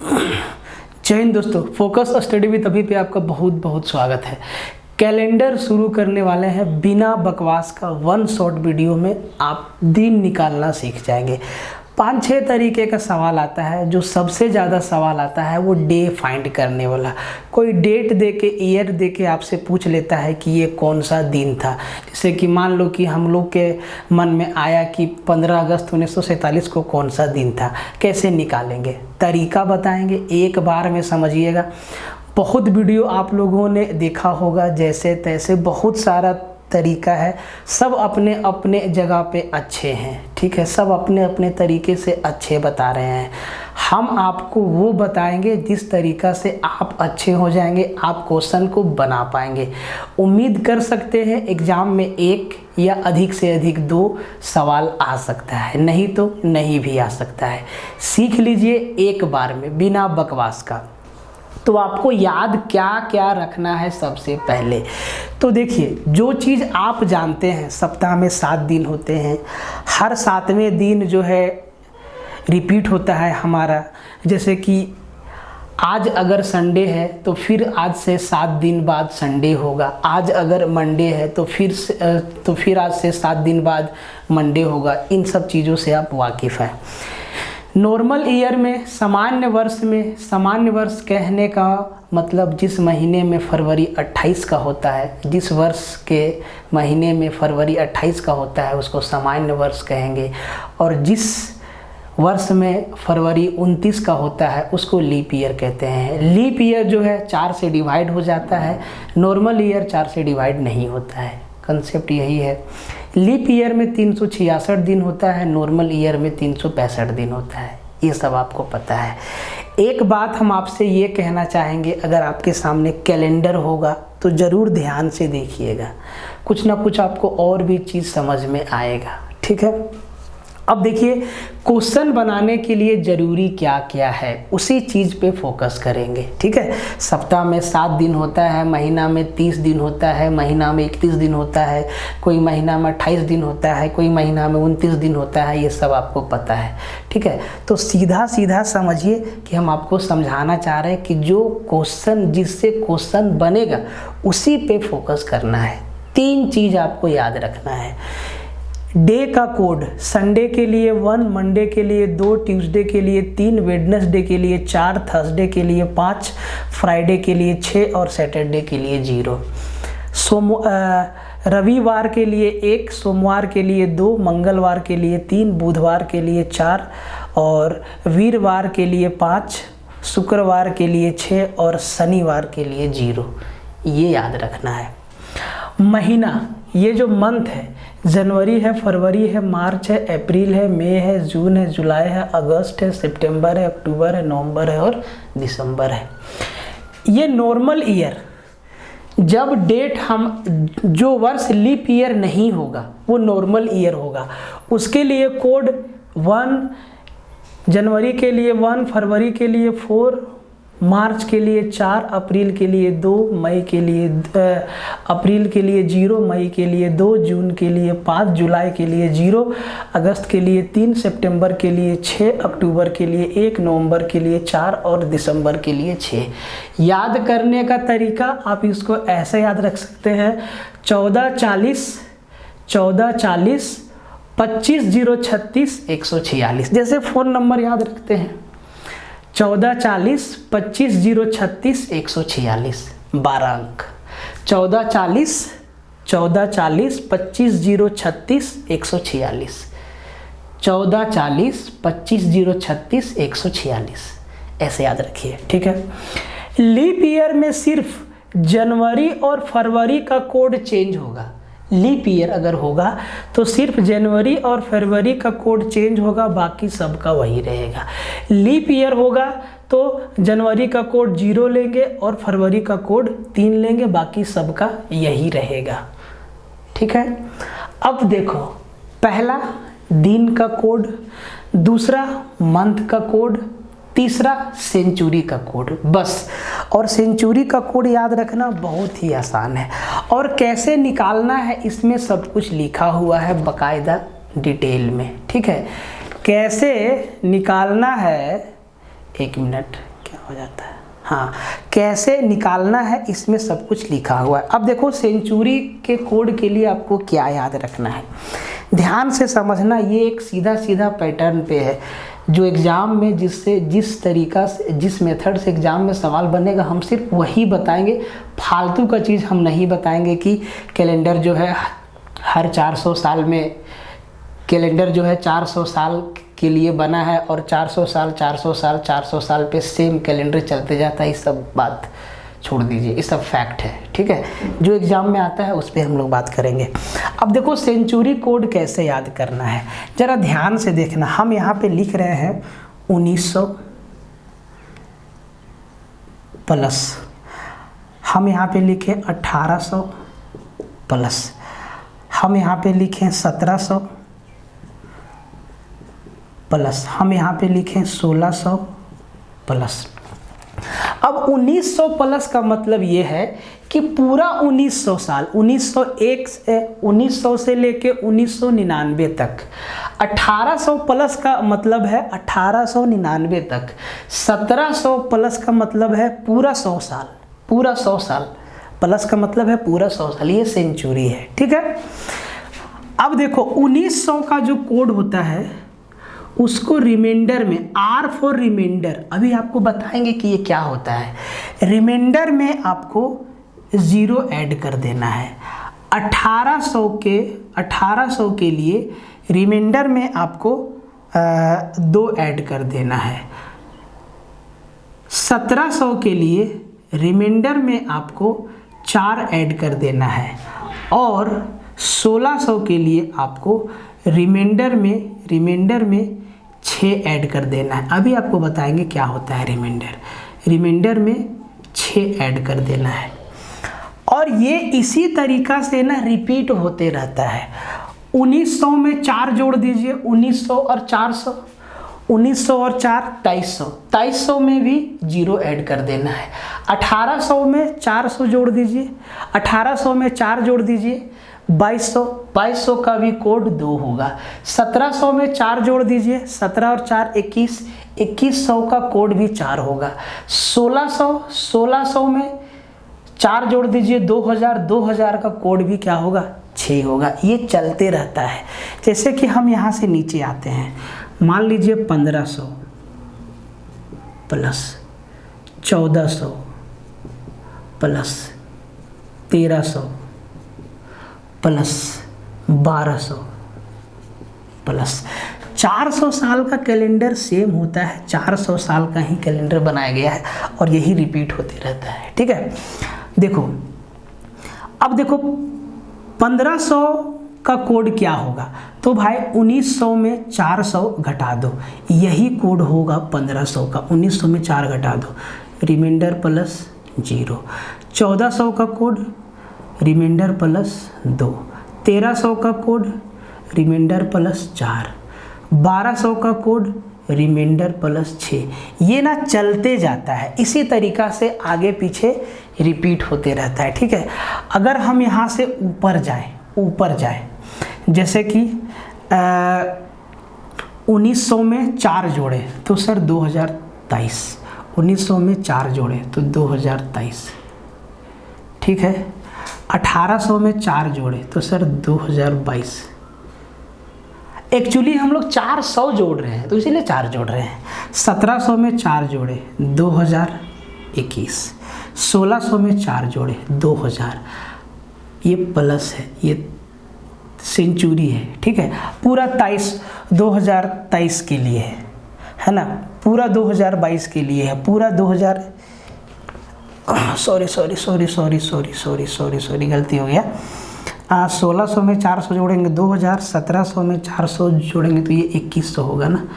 जय हिंद दोस्तों, focus study with अभी पे आपका बहुत बहुत स्वागत है। कैलेंडर शुरू करने वाले हैं बिना बकवास का। वन शॉर्ट वीडियो में आप दिन निकालना सीख जाएंगे। 5-6 तरीके का सवाल आता है। जो सबसे ज़्यादा सवाल आता है वो डे फाइंड करने वाला। कोई डेट दे के, ईयर दे के आपसे पूछ लेता है कि ये कौन सा दिन था। जैसे कि मान लो कि हम लोग के मन में आया कि 15 अगस्त 1947 को कौन सा दिन था। कैसे निकालेंगे, तरीका बताएंगे, एक बार में समझिएगा। बहुत वीडियो आप लोगों ने देखा होगा, जैसे तैसे बहुत सारा तरीका है। सब अपने अपने जगह पे अच्छे हैं, ठीक है। सब अपने अपने तरीके से अच्छे बता रहे हैं। हम आपको वो बताएंगे जिस तरीका से आप अच्छे हो जाएंगे, आप क्वेश्चन को बना पाएंगे। उम्मीद कर सकते हैं एग्ज़ाम में 1 या अधिक से अधिक 2 सवाल आ सकता है, नहीं तो नहीं भी आ सकता है। सीख लीजिए एक बार में बिना बकवास का। तो आपको याद क्या क्या रखना है सबसे पहले। तो देखिए, जो चीज़ आप जानते हैं, सप्ताह में 7 दिन होते हैं। हर 7वें दिन जो है रिपीट होता है हमारा। जैसे कि आज अगर संडे है तो फिर आज से 7 दिन बाद संडे होगा। आज अगर मंडे है तो फिर आज से 7 दिन बाद मंडे होगा। इन सब चीज़ों से आप वाकिफ़ हैं। नॉर्मल ईयर में, सामान्य वर्ष में, सामान्य वर्ष कहने का मतलब जिस महीने में फरवरी 28 का होता है, जिस वर्ष के महीने में फरवरी 28 का होता है उसको सामान्य वर्ष कहेंगे। और जिस वर्ष में फरवरी 29 का होता है उसको लीप ईयर कहते हैं। लीप ईयर जो है 4 से डिवाइड हो जाता है, नॉर्मल ईयर 4 से डिवाइड नहीं होता है। कंसेप्ट यही है। लीप ईयर में 366 दिन होता है, नॉर्मल ईयर में 365 दिन होता है। ये सब आपको पता है। एक बात हम आपसे ये कहना चाहेंगे, अगर आपके सामने कैलेंडर होगा तो ज़रूर ध्यान से देखिएगा, कुछ ना कुछ आपको और भी चीज़ समझ में आएगा, ठीक है। अब देखिए, क्वेश्चन बनाने के लिए ज़रूरी क्या क्या है उसी चीज़ पे फोकस करेंगे, ठीक है। सप्ताह में 7 दिन होता है, महीना में 30 दिन होता है, महीना में 31 दिन होता है, कोई महीना में 28 दिन होता है, कोई महीना में 29 दिन होता है। ये सब आपको पता है, ठीक है। तो सीधा सीधा समझिए कि हम आपको समझाना चाह रहे हैं कि जो क्वेश्चन, जिससे क्वेश्चन बनेगा उसी पे फोकस करना है। 3 चीज़ आपको याद रखना है। डे का कोड, संडे के लिए 1, मंडे के लिए 2, ट्यूसडे के लिए 3, वेडनेसडे के लिए 4, थर्सडे के लिए 5, फ्राइडे के लिए 6 और सैटरडे के लिए 0। रविवार के लिए 1, सोमवार के लिए 2, मंगलवार के लिए 3, बुधवार के लिए 4 और वीरवार के लिए 5, शुक्रवार के लिए 6 और शनिवार के लिए 0। ये याद रखना है। महीना, ये जो मंथ है, जनवरी है, फरवरी है, मार्च है, अप्रैल है, मई है, जून है, जुलाई है, अगस्त है, सितंबर है, अक्टूबर है, नवंबर है और दिसंबर है। ये नॉर्मल ईयर। जब डेट हम, जो वर्ष लीप ईयर नहीं होगा वो नॉर्मल ईयर होगा। उसके लिए कोड 1, जनवरी के लिए 1, फरवरी के लिए 4, मार्च के लिए 4, अप्रैल के लिए 2, मई के लिए अप्रैल के लिए 0, मई के लिए 2, जून के लिए 5, जुलाई के लिए 0, अगस्त के लिए 3, सितंबर के लिए 6, अक्टूबर के लिए 1, नवंबर के लिए 4 और दिसंबर के लिए 6। याद करने का तरीका आप इसको ऐसे याद रख सकते हैं: 1440 1440 25036 146। जैसे फ़ोन नंबर याद रखते हैं, 1440 25036 146, 12 अंक। 1440 25036 146, 1440 25036 146, ऐसे याद रखिए, ठीक है। लीप ईयर में सिर्फ जनवरी और फरवरी का कोड चेंज होगा। लीप ईयर अगर होगा तो सिर्फ जनवरी और फरवरी का कोड चेंज होगा, बाकी सबका वही रहेगा। लीप ईयर होगा तो जनवरी का कोड 0 लेंगे और फरवरी का कोड 3 लेंगे, बाकी सबका यही रहेगा, ठीक है। अब देखो, पहला दिन का कोड, दूसरा मंथ का कोड, तीसरा सेंचुरी का कोड, बस। और सेंचुरी का कोड याद रखना बहुत ही आसान है। और कैसे निकालना है इसमें सब कुछ लिखा हुआ है बाकायदा डिटेल में, ठीक है। कैसे निकालना है, एक मिनट, क्या हो जाता है, हाँ कैसे निकालना है इसमें सब कुछ लिखा हुआ है। अब देखो सेंचुरी के कोड के लिए आपको क्या याद रखना है, ध्यान से समझना। ये एक सीधा सीधा पैटर्न पे है जो एग्ज़ाम में जिस तरीका से जिस मेथड से एग्ज़ाम में सवाल बनेगा हम सिर्फ वही बताएंगे, फालतू का चीज़ हम नहीं बताएंगे कि कैलेंडर जो है हर 400 साल में, कैलेंडर जो है 400 साल के लिए बना है और 400 साल पे सेम कैलेंडर चलते जाता है। ये सब बात छोड़ दीजिए, ये सब फैक्ट है, ठीक है। जो एग्ज़ाम में आता है उस पर हम लोग बात करेंगे। अब देखो सेंचुरी कोड कैसे याद करना है, ज़रा ध्यान से देखना। हम यहाँ पे लिख रहे हैं 1900 प्लस, हम यहाँ पे लिखें 1800 प्लस, हम यहाँ पे लिखें 1700 प्लस, हम यहाँ पे लिखें 1600 प्लस। अब 1900 प्लस का मतलब ये है कि पूरा 1900 साल, 1900 से लेके 1999 तक। 1800 प्लस का मतलब है 1899 तक। 1700 प्लस का मतलब है पूरा 100 साल, पूरा 100 साल प्लस का मतलब है पूरा 100 साल। ये सेंचुरी है, ठीक है। अब देखो 1900 का जो कोड होता है उसको रिमाइंडर में, आर फॉर रिमाइंडर, अभी आपको बताएंगे कि ये क्या होता है। रिमाइंडर में आपको 0 ऐड कर देना है। 1800 के लिए रिमाइंडर में आपको 2 ऐड कर देना है। 1700 के लिए रिमाइंडर में आपको 4 ऐड कर देना है और 1600 के लिए आपको रिमाइंडर में 6 ऐड कर देना है। अभी आपको बताएंगे क्या होता है रिमाइंडर में 6 ऐड कर देना है। और ये इसी तरीका से ना रिपीट होते रहता है। 1900 में 4 जोड़ दीजिए, 1900 और 400, 1900 और 4 2300, 2300 में भी 0 ऐड कर देना है। 1800 में 400 जोड़ दीजिए, 1800 में 4 जोड़ दीजिए, 2200 का भी कोड 2 होगा। 1700 में 4 जोड़ दीजिए, 17 और 4 21, 2100 का कोड भी 4 होगा। 1600 में 4 जोड़ दीजिए, 2000 का कोड भी क्या होगा, 6 होगा। ये चलते रहता है। जैसे कि हम यहाँ से नीचे आते हैं, मान लीजिए 1500 प्लस 1400 प्लस 1300 प्लस 1200 प्लस 400 साल का कैलेंडर सेम होता है, 400 साल का ही कैलेंडर बनाया गया है और यही रिपीट होते रहता है, ठीक है। देखो अब देखो 1500 का कोड क्या होगा, तो भाई 1900 में 400 घटा दो, यही कोड होगा 1500 का। 1900 में 4 घटा दो, रिमाइंडर प्लस 0। 1400 का कोड रिमाइंडर प्लस 2। 1300 का कोड रिमाइंडर प्लस 4। 1200 का कोड रिमाइंडर प्लस 6। ये ना चलते जाता है, इसी तरीका से आगे पीछे रिपीट होते रहता है, ठीक है। अगर हम यहाँ से ऊपर जाएं जैसे कि 1900 में 4 जोड़े तो सर 2023, 1900 में 4 जोड़े तो 2023, ठीक है। 1800 में 4 जोड़े तो सर 2022। एक्चुअली हम लोग 400 जोड़ रहे हैं तो इसीलिए 4 जोड़ रहे हैं। 1700 में 4 जोड़े 2021। 1600 में 4 जोड़े 2000। ये प्लस है, ये सेंचुरी है, ठीक है। पूरा 2023 के लिए है ना, पूरा 2022 के लिए है, पूरा 2000 सॉरी गलती हो गया। 1600 में 400 जोड़ेंगे 2000, 1700 में 400 जोड़ेंगे तो ये 2100 होगा ना,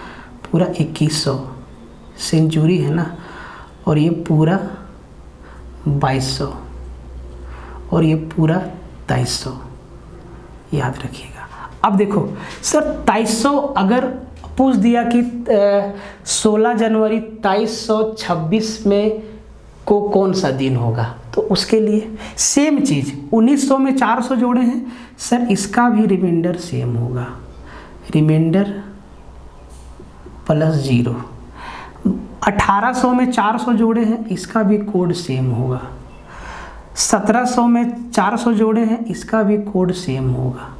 पूरा 2100 सेंचुरी है ना। और ये पूरा 2200 और ये पूरा 2300, याद रखिएगा। अब देखो सर 2300 अगर पूछ दिया कि 16 जनवरी 2326 में को कौन सा दिन होगा, तो उसके लिए सेम चीज़ 1900 में 400 जोड़े हैं सर, इसका भी रिमाइंडर सेम होगा, रिमाइंडर प्लस 0। 1800 में 400 जोड़े हैं, इसका भी कोड सेम होगा। 1700 में 400 जोड़े हैं, इसका भी कोड सेम होगा।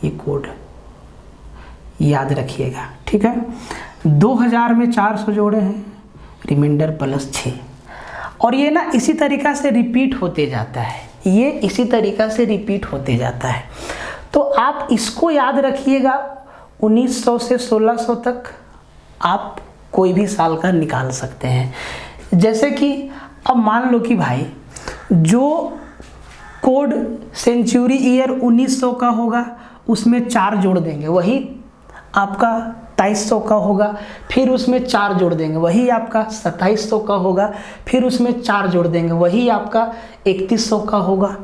ये कोड याद रखिएगा, ठीक है। 2000 में 400 जोड़े हैं, रिमाइंडर प्लस 6। और ये ना इसी तरीक़ा से रिपीट होते जाता है, ये इसी तरीक़ा से रिपीट होते जाता है। तो आप इसको याद रखिएगा, 1900 से 1600 तक आप कोई भी साल का निकाल सकते हैं। जैसे कि अब मान लो कि भाई जो कोड सेंचुरी ईयर 1900 का होगा उसमें 4 जोड़ देंगे, वही आपका 2300 का होगा, फिर उसमें 4 जोड़ देंगे, वही आपका 2700 का होगा, फिर उसमें 4 जोड़ देंगे, वही आपका 3100 का होगा।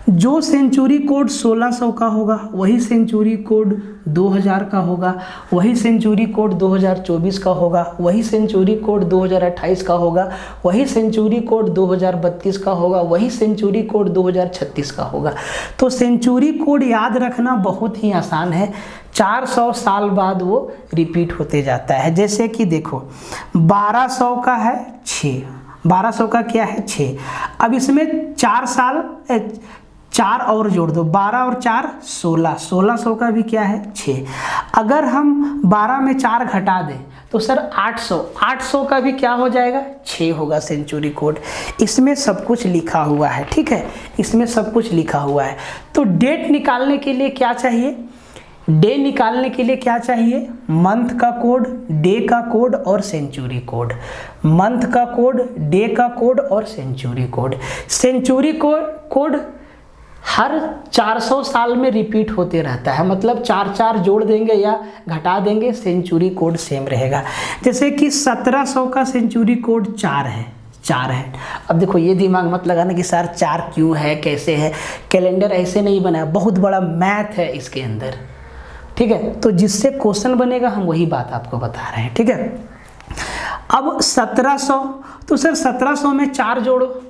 जो सेंचुरी कोड 1600 का होगा वही सेंचुरी कोड 2000 का होगा, वही सेंचुरी कोड 2024 का होगा, वही सेंचुरी कोड 2028 का होगा, वही सेंचुरी कोड 2032 का होगा, वही सेंचुरी कोड 2036 का होगा। तो सेंचुरी कोड याद रखना बहुत ही आसान है, 400 साल बाद वो रिपीट होते जाता है। जैसे कि देखो 1200 का है 6, 1200 का क्या है 6। अब इसमें 4 साल 4 और जोड़ दो, 12 और 4 16, 1600 का भी क्या है 6। अगर हम 12 में 4 घटा दें तो सर 800, 800 का भी क्या हो जाएगा 6 होगा सेंचुरी कोड। इसमें सब कुछ लिखा हुआ है, ठीक है, इसमें सब कुछ लिखा हुआ है। तो डेट निकालने के लिए क्या चाहिए, डे निकालने के लिए क्या चाहिए, मंथ का कोड, डे का कोड और सेंचुरी कोड। मंथ का कोड, डे का कोड और सेंचुरी कोड। सेंचुरी कोड हर 400 साल में रिपीट होते रहता है, मतलब 4 जोड़ देंगे या घटा देंगे, सेंचुरी कोड सेम रहेगा। जैसे कि 1700 का सेंचुरी कोड 4 है, 4 है। अब देखो ये दिमाग मत लगाना कि सर 4 क्यों है, कैसे है, कैलेंडर ऐसे नहीं बना है, बहुत बड़ा मैथ है इसके अंदर, ठीक है। तो जिससे क्वेश्चन बनेगा हम वही बात आपको बता रहे हैं, ठीक है। अब 1700, तो सर 1700 में 4 जोड़ो,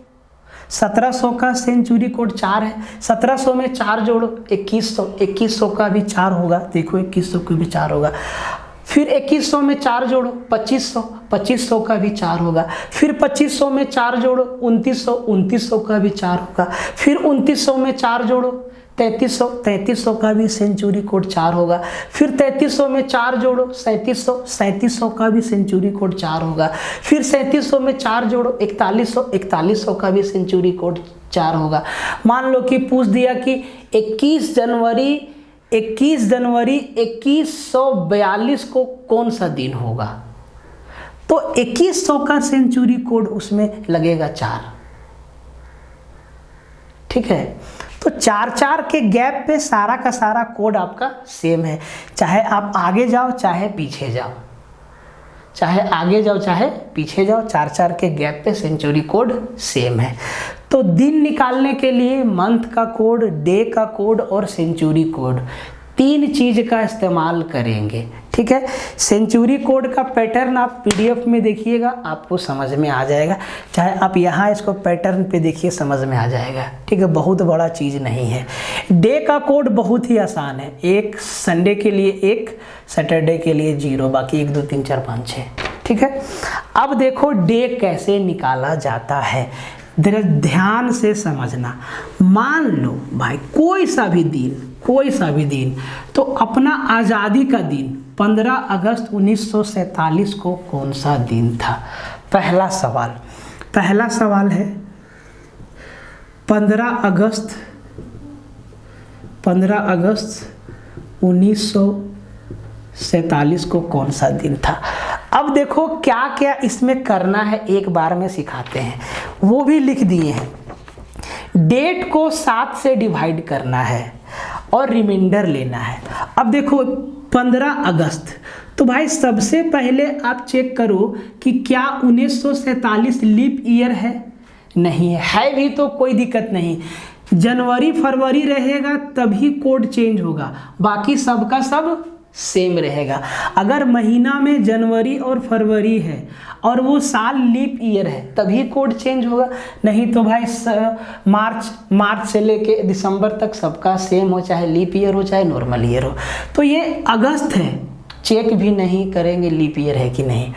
1700 का सेंचुरी कोड 4 है, 1700 में 4 जोड़ो 2100, 2100 का भी 4 होगा, देखो 2100 का भी 4 होगा। फिर 2100 में 4 जोड़ो 2500, 2500 का भी 4 होगा। फिर 2500 में 4 जोड़ो 2900, 2900 का भी 4 होगा। फिर 2900 में 4 जोड़ो 3300, 3300 का भी सेंचुरी कोड 4 होगा। फिर 3300 में 4 जोड़ो 3700, 3700 का भी सेंचुरी कोड 4 होगा। फिर 3700 में 4 जोड़ो 4100, 4100 का भी सेंचुरी कोड 4 होगा। मान लो कि पूछ दिया कि 21 जनवरी 2142 को कौन सा दिन होगा, तो 2100 का सेंचुरी कोड उसमें लगेगा 4, ठीक है। तो 4 के गैप पे सारा का सारा कोड आपका सेम है, चाहे आप आगे जाओ चाहे पीछे जाओ, चाहे आगे जाओ चाहे पीछे जाओ, 4 के गैप पे सेंचुरी कोड सेम है। तो दिन निकालने के लिए मंथ का कोड, डे का कोड और सेंचुरी कोड, 3 चीज़ का इस्तेमाल करेंगे, ठीक है। सेंचुरी कोड का पैटर्न आप पीडीएफ में देखिएगा, आपको समझ में आ जाएगा, चाहे आप यहाँ इसको पैटर्न पे देखिए, समझ में आ जाएगा, ठीक है। बहुत बड़ा चीज़ नहीं है। डे का कोड बहुत ही आसान है, एक संडे के लिए 1, सैटरडे के लिए 0, बाकी 1 2 3 4 5 6, ठीक है। अब देखो डे कैसे निकाला जाता है, ध्यान से समझना। मान लो भाई कोई सा भी दिन, तो अपना आज़ादी का दिन 15 अगस्त 1947 को कौन सा दिन था। पहला सवाल है 15 अगस्त 1947 को कौन सा दिन था। अब देखो क्या क्या इसमें करना है, एक बार में सिखाते हैं, वो भी लिख दिए हैं। डेट को 7 से डिवाइड करना है और रिमाइंडर लेना है। अब देखो 15 अगस्त, तो भाई सबसे पहले आप चेक करो कि क्या 1947 लीप ईयर है, नहीं है भी तो कोई दिक्कत नहीं, जनवरी फरवरी रहेगा तभी कोड चेंज होगा, बाकी सबका सब सेम रहेगा। अगर महीना में जनवरी और फरवरी है और वो साल लीप ईयर है तभी कोड चेंज होगा, नहीं तो भाई मार्च से लेके दिसंबर तक सबका सेम हो, चाहे लीप ईयर हो चाहे नॉर्मल ईयर हो। तो ये अगस्त है, चेक भी नहीं करेंगे लीप ईयर है कि नहीं।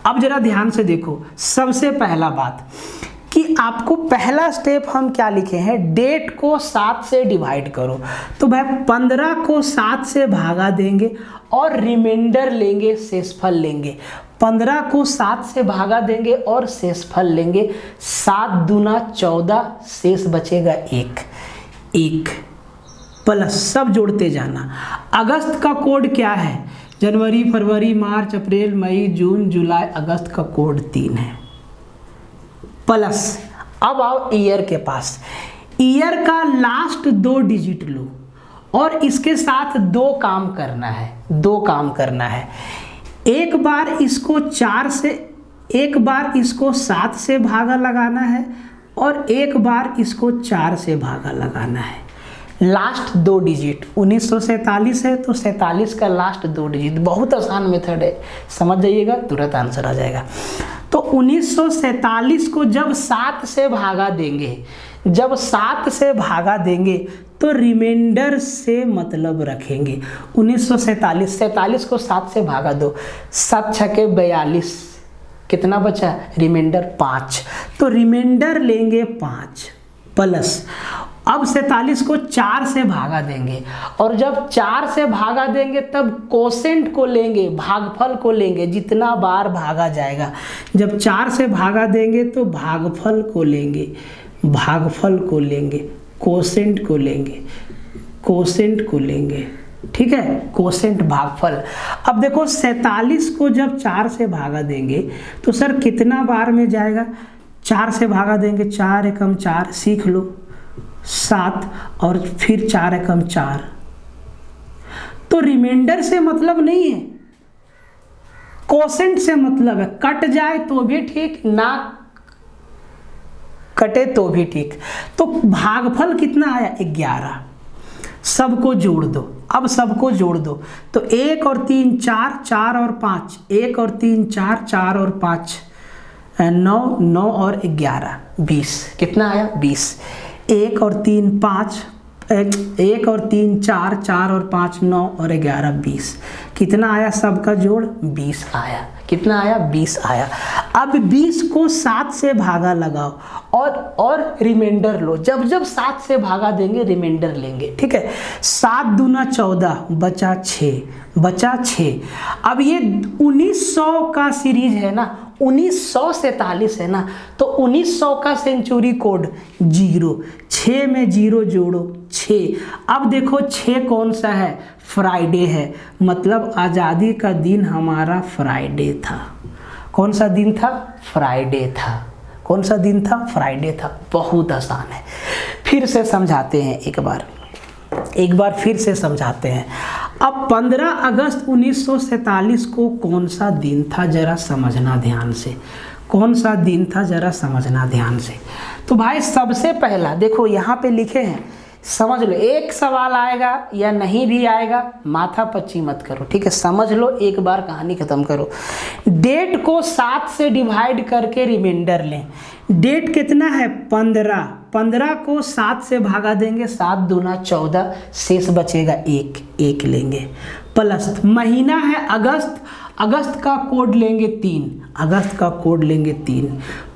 अब जरा ध्यान से देखो, सबसे पहला बात कि आपको पहला स्टेप हम क्या लिखे हैं, डेट को 7 से डिवाइड करो। तो भाई 15 को 7 से भागा देंगे और रिमाइंडर लेंगे, शेषफल लेंगे। 15 को 7 से भागा देंगे और शेषफल लेंगे। 7 दूना 14, शेष बचेगा 1 प्लस सब जोड़ते जाना। अगस्त का कोड क्या है, जनवरी, फरवरी, मार्च, अप्रैल, मई, जून, जुलाई, अगस्त का कोड 3 है। प्लस अब आओ ईयर के पास, ईयर का लास्ट 2 डिजिट लो और इसके साथ 2 काम करना है। एक बार इसको 4 से, एक बार इसको 7 से भागा लगाना है और एक बार इसको 4 से भागा लगाना है। लास्ट 2 डिजिट 1947 है तो 47 का लास्ट 2 डिजिट, बहुत आसान मेथड है, समझ जाइएगा तुरंत आंसर आ जाएगा। तो 1947 को जब 7 से भागा देंगे, तो रिमाइंडर से मतलब रखेंगे। 1947 को 7 से भागा दो, 7 छके 42, कितना बचा, रिमाइंडर 5, तो रिमाइंडर लेंगे 5 प्लस अब 47 को 4 से भागा देंगे और जब 4 से भागा देंगे तब कोसेंट को लेंगे, भागफल को लेंगे, जितना बार भागा जाएगा। जब 4 से भागा देंगे तो भागफल को लेंगे, कोसेंट को लेंगे, ठीक है, कोसेंट भागफल। अब देखो 47 को जब 4 से भागा देंगे तो सर कितना बार में जाएगा, 4 से भागा देंगे, 4 एकम 4, सीख लो, 7 और फिर 4 एकम 4। तो रिमाइंडर से मतलब नहीं है, कोसेंट से मतलब है। कट जाए तो भी ठीक, ना कटे तो भी ठीक। तो भागफल कितना आया, 11। सबको जोड़ दो, अब सबको जोड़ दो तो 1 और 3 4, 4 और 5, 1 और 3 4, 4 और 5 9, 9 और 11 20, कितना आया 20। 1 और 3 5, 1 और 3 4, 4 और 5 9 और 11 20, कितना आया, सबका जोड़ 20 आया। कितना आया, 20 आया। अब 20 को 7 से भागा लगाओ और रिमाइंडर लो। जब जब 7 से भागा देंगे रिमाइंडर लेंगे, ठीक है। 7 दूना 14, बचा 6। अब ये 1900 का सीरीज है ना, 1947 है ना, तो 1900 का सेंचुरी कोड 0, 6 में 0 जोड़ो 6। अब देखो 6 कौन सा है, फ्राइडे है, मतलब आज़ादी का दिन हमारा फ्राइडे था। कौन सा दिन था, फ्राइडे था। कौन सा दिन था, फ्राइडे था। बहुत आसान है, फिर से समझाते हैं एक बार फिर से समझाते हैं। अब 15 अगस्त 1947 को कौन सा दिन था, जरा समझना ध्यान से, कौन सा दिन था जरा समझना ध्यान से। तो भाई सबसे पहला देखो यहाँ पे लिखे हैं, समझ लो। एक सवाल आएगा या नहीं भी आएगा, माथा पच्ची मत करो, ठीक है, समझ लो, एक बार कहानी खत्म करो। डेट को 7 से डिवाइड करके रिमाइंडर लें। डेट कितना है, 15 को 7 से भागा देंगे, 7 दूना 14, शेष बचेगा 1 लेंगे। प्लस महीना है अगस्त का कोड लेंगे 3,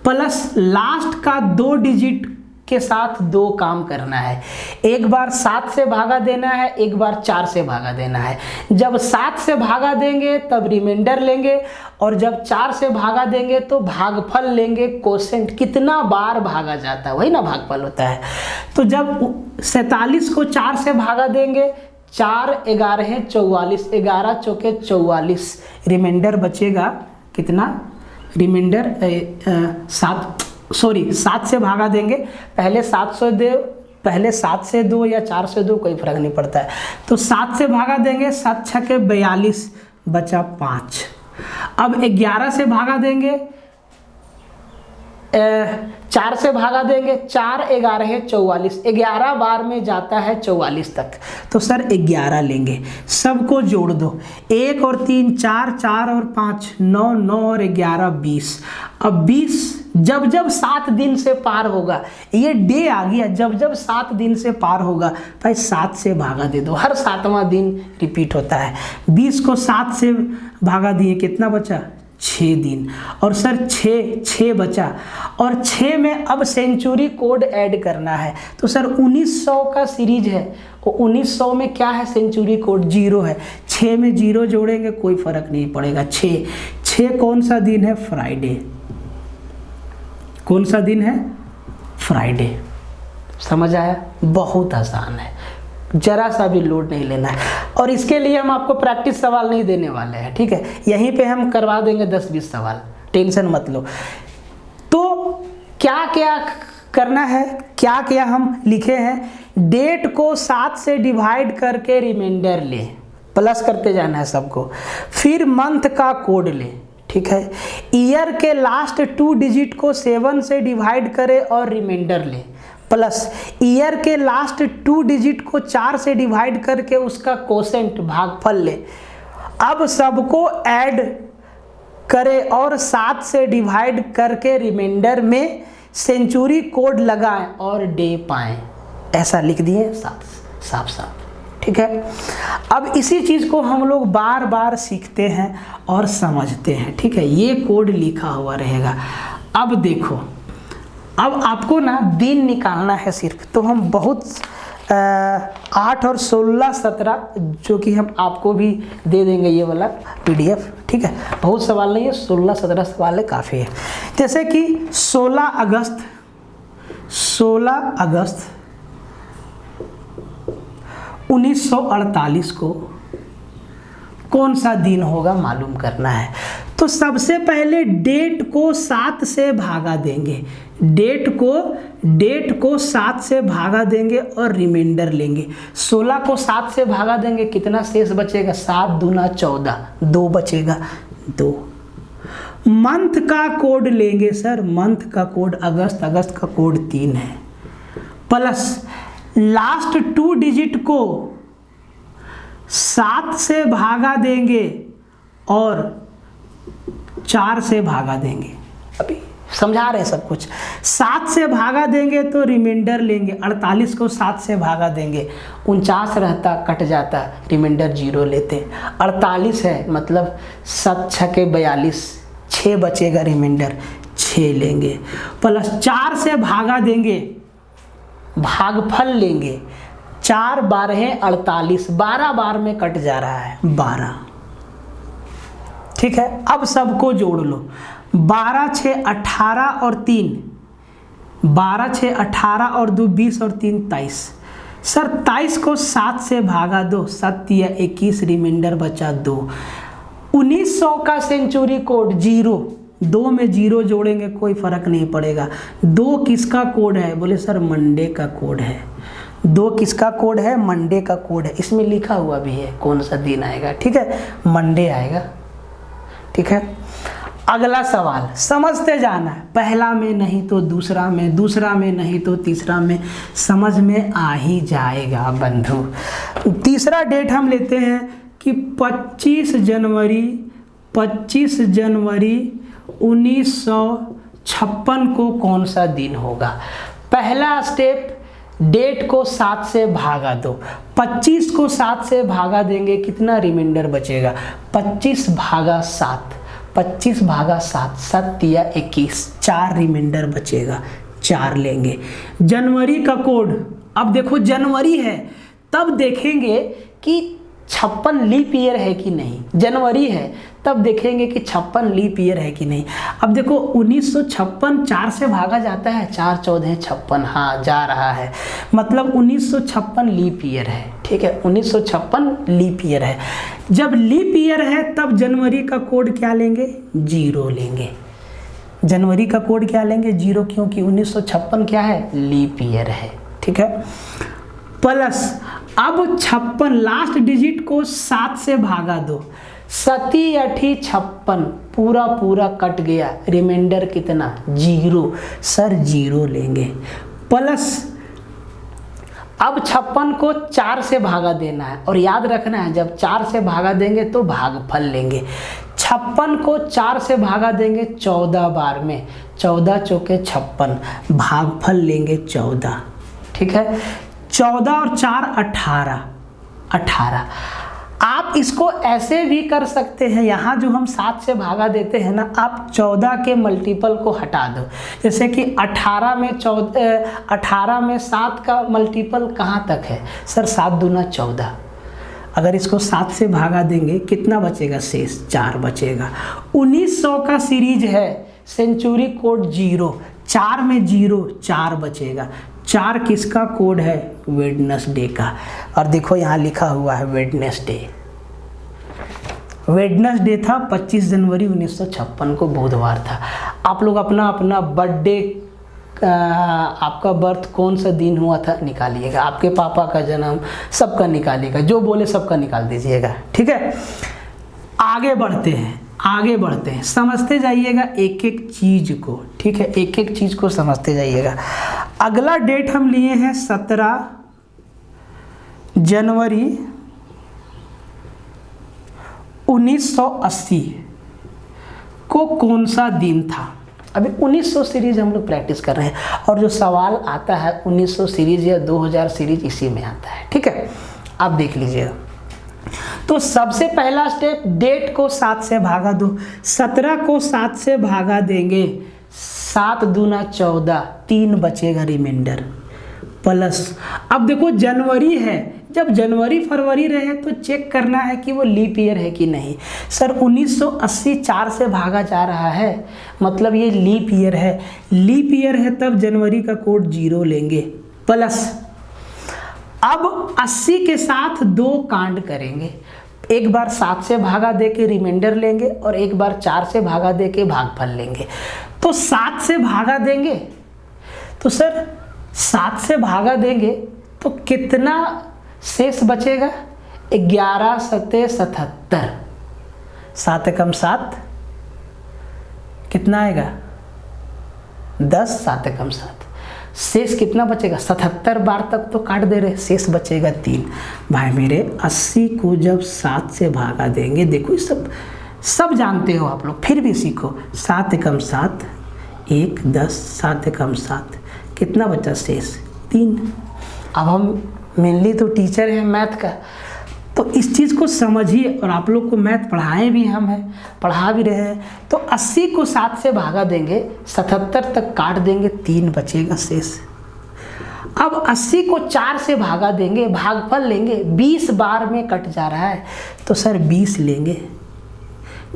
प्लस लास्ट का 2 डिजिट के साथ 2 काम करना है। एक बार 7 से भागा देना है, एक बार 4 से भागा देना है। जब 7 से भागा देंगे तब रिमाइंडर लेंगे और जब 4 से भागा देंगे तो भागफल लेंगे, कोसेंट, कितना बार भागा जाता है वही ना भागफल होता है। तो जब 47 को 4 से भागा देंगे, 4 11 44, 11 चौके 44, रिमाइंडर बचेगा कितना, रिमाइंडर 7 से भागा देंगे, पहले 7 से 2 या 4 से 2 कोई फर्क नहीं पड़ता है। तो 7 से भागा देंगे, 7 छके 42, बचा 5। अब 11 से भागा देंगे, 4 से भागा देंगे, 4 11 44, 11 बार में जाता है 44 तक, तो सर 11 लेंगे। सबको जोड़ दो, 1 और 3 4, 4 और 5 9, 9 और 11 20। अब 20 जब जब 7 दिन से पार होगा, ये डे आ गया, जब जब 7 दिन से पार होगा भाई 7 से भागा दे दो, हर 7वां दिन रिपीट होता है। 20 को 7 से भागा दिए, कितना बचा? 6 दिन। और सर 6 बचा, और 6 में अब सेंचुरी कोड ऐड करना है। तो सर 1900 का सीरीज है, वो 1900 में क्या है? सेंचुरी कोड 0 है। 6 में 0 जोड़ेंगे कोई फर्क नहीं पड़ेगा। 6 कौन सा दिन है? फ्राइडे। कौन सा दिन है? फ्राइडे। समझ आया? बहुत आसान है, जरा सा भी लोड नहीं लेना है। और इसके लिए हम आपको प्रैक्टिस सवाल नहीं देने वाले हैं, ठीक है? यहीं पे हम करवा देंगे 10-20 सवाल, टेंशन मत लो। तो क्या क्या करना है, क्या क्या हम लिखे हैं? डेट को 7 से डिवाइड करके रिमाइंडर ले, प्लस करते जाना है सबको। फिर मंथ का कोड ले, ठीक है? ईयर के लास्ट 2 डिजिट को 7 से डिवाइड करे और रिमाइंडर ले, प्लस ईयर के लास्ट 2 डिजिट को 4 से डिवाइड करके उसका कोसेंट भागफल ले। अब सबको ऐड करे और 7 से डिवाइड करके रिमाइंडर में सेंचुरी कोड लगाएं और डे पाएं। ऐसा लिख दिए साफ, ठीक है? अब इसी चीज़ को हम लोग बार बार सीखते हैं और समझते हैं, ठीक है? ये कोड लिखा हुआ रहेगा। अब देखो, अब आपको ना दिन निकालना है सिर्फ, तो हम बहुत 8 और 16, 17 जो कि हम आपको भी दे देंगे ये वाला PDF, ठीक है? बहुत सवाल नहीं है, 16-17 सवाल है, काफ़ी है। जैसे कि 16 अगस्त 1948 को कौन सा दिन होगा मालूम करना है। तो सबसे पहले डेट को 7 से भागा देंगे, डेट को 7 से भागा देंगे और रिमाइंडर लेंगे। 16 को 7 से भागा देंगे, कितना शेष बचेगा? 7 दूना 14, 2 बचेगा, 2। मंथ का कोड लेंगे सर, मंथ का कोड अगस्त का कोड 3 है, प्लस लास्ट 2 डिजिट को 7 से भागा देंगे और 4 से भागा देंगे। अभी समझा रहे हैं सब कुछ। 7 से भागा देंगे तो रिमाइंडर लेंगे, 48 को 7 से भागा देंगे, 49 रहता, कट जाता, रिमाइंडर 0 लेते। 48 है मतलब 7 छके 42, 6 बचेगा, रिमाइंडर 6 लेंगे, प्लस 4 से भागा देंगे, भागफल लेंगे। 4 12 48, 12 बार में कट जा रहा है, 12, ठीक है? अब सबको जोड़ लो, 12 6 18 और 3, 12 6 18 और 2 20 और 3 23। सर 23 को 7 से भागा दो, 7 या 21, रिमाइंडर बचा 2। 1900 का सेंचुरी कोड 0, 2 में 0 जोड़ेंगे कोई फर्क नहीं पड़ेगा। 2 किसका कोड है? बोले सर मंडे का कोड है। 2 किसका कोड है? मंडे का कोड है। इसमें लिखा हुआ भी है कौन सा दिन आएगा, ठीक है? मंडे आएगा, ठीक है? अगला सवाल समझते जाना है, पहला में नहीं तो दूसरा में, दूसरा में नहीं तो तीसरा में, समझ में आ ही जाएगा बंधु। तीसरा डेट हम लेते हैं कि 25 जनवरी 1956 को कौन सा दिन होगा। पहला स्टेप, डेट को 7 से भागा दो, 25 को 7 से भागा देंगे, कितना रिमाइंडर बचेगा? 25 भागा 7, 25 भागा 7, 7 या 21, 4 रिमाइंडर बचेगा, 4 लेंगे। जनवरी का कोड, अब देखो जनवरी है, तब देखेंगे कि 56 लीप ईयर है कि नहीं। जनवरी है तब देखेंगे कि 56 लीप ईयर है कि नहीं। अब देखो 1956 4 से भागा जाता है, 4 14 56, हाँ जा रहा है, मतलब 1956 लीप ईयर है, ठीक है? 1956 लीप ईयर है। जब लीप ईयर है तब जनवरी का कोड क्या लेंगे? 0 लेंगे। जनवरी का कोड क्या लेंगे? 0, क्योंकि 1956 क्या है? लीप ईयर है, ठीक है? प्लस अब 56 लास्ट डिजिट को 7 से भागा दो, 7 8 56, पूरा कट गया, रिमाइंडर कितना? 0, सर 0 लेंगे। प्लस अब 56 को 4 से भागा देना है, और याद रखना है जब 4 से भागा देंगे तो भागफल लेंगे। 56 को 4 से भागा देंगे 14 बार में, 14 चौके 56, भागफल लेंगे 14, ठीक है। 14 और 4 18। आप इसको ऐसे भी कर सकते हैं, यहाँ जो हम 7 से भागा देते हैं ना, आप 14 के मल्टीपल को हटा दो। जैसे कि 18 में 7 का मल्टीपल कहाँ तक है सर? 7 दूना 14। अगर इसको 7 से भागा देंगे कितना बचेगा? शेष 4 बचेगा। 1900 का सीरीज है, सेंचुरी कोड 0, 4 में 0, 4 बचेगा। 4 किसका कोड है? वेडनेसडे का। और देखो यहाँ लिखा हुआ है वेडनेसडे। वेडनेसडे था 25 जनवरी 1956 को, बुधवार था। आप लोग अपना अपना बर्थडे, आपका बर्थ कौन सा दिन हुआ था निकालिएगा, आपके पापा का जन्म, सबका निकालिएगा, जो बोले सबका निकाल दीजिएगा, ठीक है। आगे बढ़ते हैं, समझते जाइएगा एक एक चीज को, ठीक है, एक एक चीज को समझते जाइएगा। अगला डेट हम लिए हैं 17 जनवरी 1980 को कौन सा दिन था? अभी 1900 सीरीज हम लोग प्रैक्टिस कर रहे हैं, और जो सवाल आता है 1900 सीरीज या 2000 सीरीज इसी में आता है, ठीक है। आप देख लीजिएगा। तो सबसे पहला स्टेप, डेट को 7 से भागा दो। 17 को 7 से भागा देंगे, 7 दूना 14, 3 बचेगा रिमाइंडर, प्लस अब देखो जनवरी है, जब जनवरी फरवरी रहे तो चेक करना है कि वो लीप ईयर है कि नहीं। सर 1980 4 से भागा जा रहा है, मतलब ये लीप ईयर है। लीप ईयर है तब जनवरी का कोड 0 लेंगे, प्लस अब 80 के साथ 2 कांड करेंगे। एक बार 7 से भागा दे के रिमाइंडर लेंगे, और एक बार 4 से भागा दे के भागफल लेंगे। तो 7 से भागा देंगे, तो सर 7 से भागा देंगे तो कितना शेष बचेगा? 11 सत्ते 77, 7 एकम 7 कितना आएगा? 10, 7 एकम 7, शेष कितना बचेगा? 77 बार तक तो काट दे रहे, शेष बचेगा 3। भाई मेरे 80 को जब 7 से भागा देंगे, देखो ये सब जानते हो आप लोग, फिर भी सीखो। 7 एकम 7, 1 10, 7 एकम 7, कितना बचा शेष? 3। अब हम मेनली तो टीचर हैं मैथ का, तो इस चीज़ को समझिए, और आप लोग को मैथ पढ़ाए भी हम हैं, पढ़ा भी रहे हैं। तो 80 को 7 से भागा देंगे, 77 तक काट देंगे, 3 बचेगा शेष। अब 80 को 4 से भागा देंगे, भागफल लेंगे, 20 बार में कट जा रहा है, तो सर 20 लेंगे।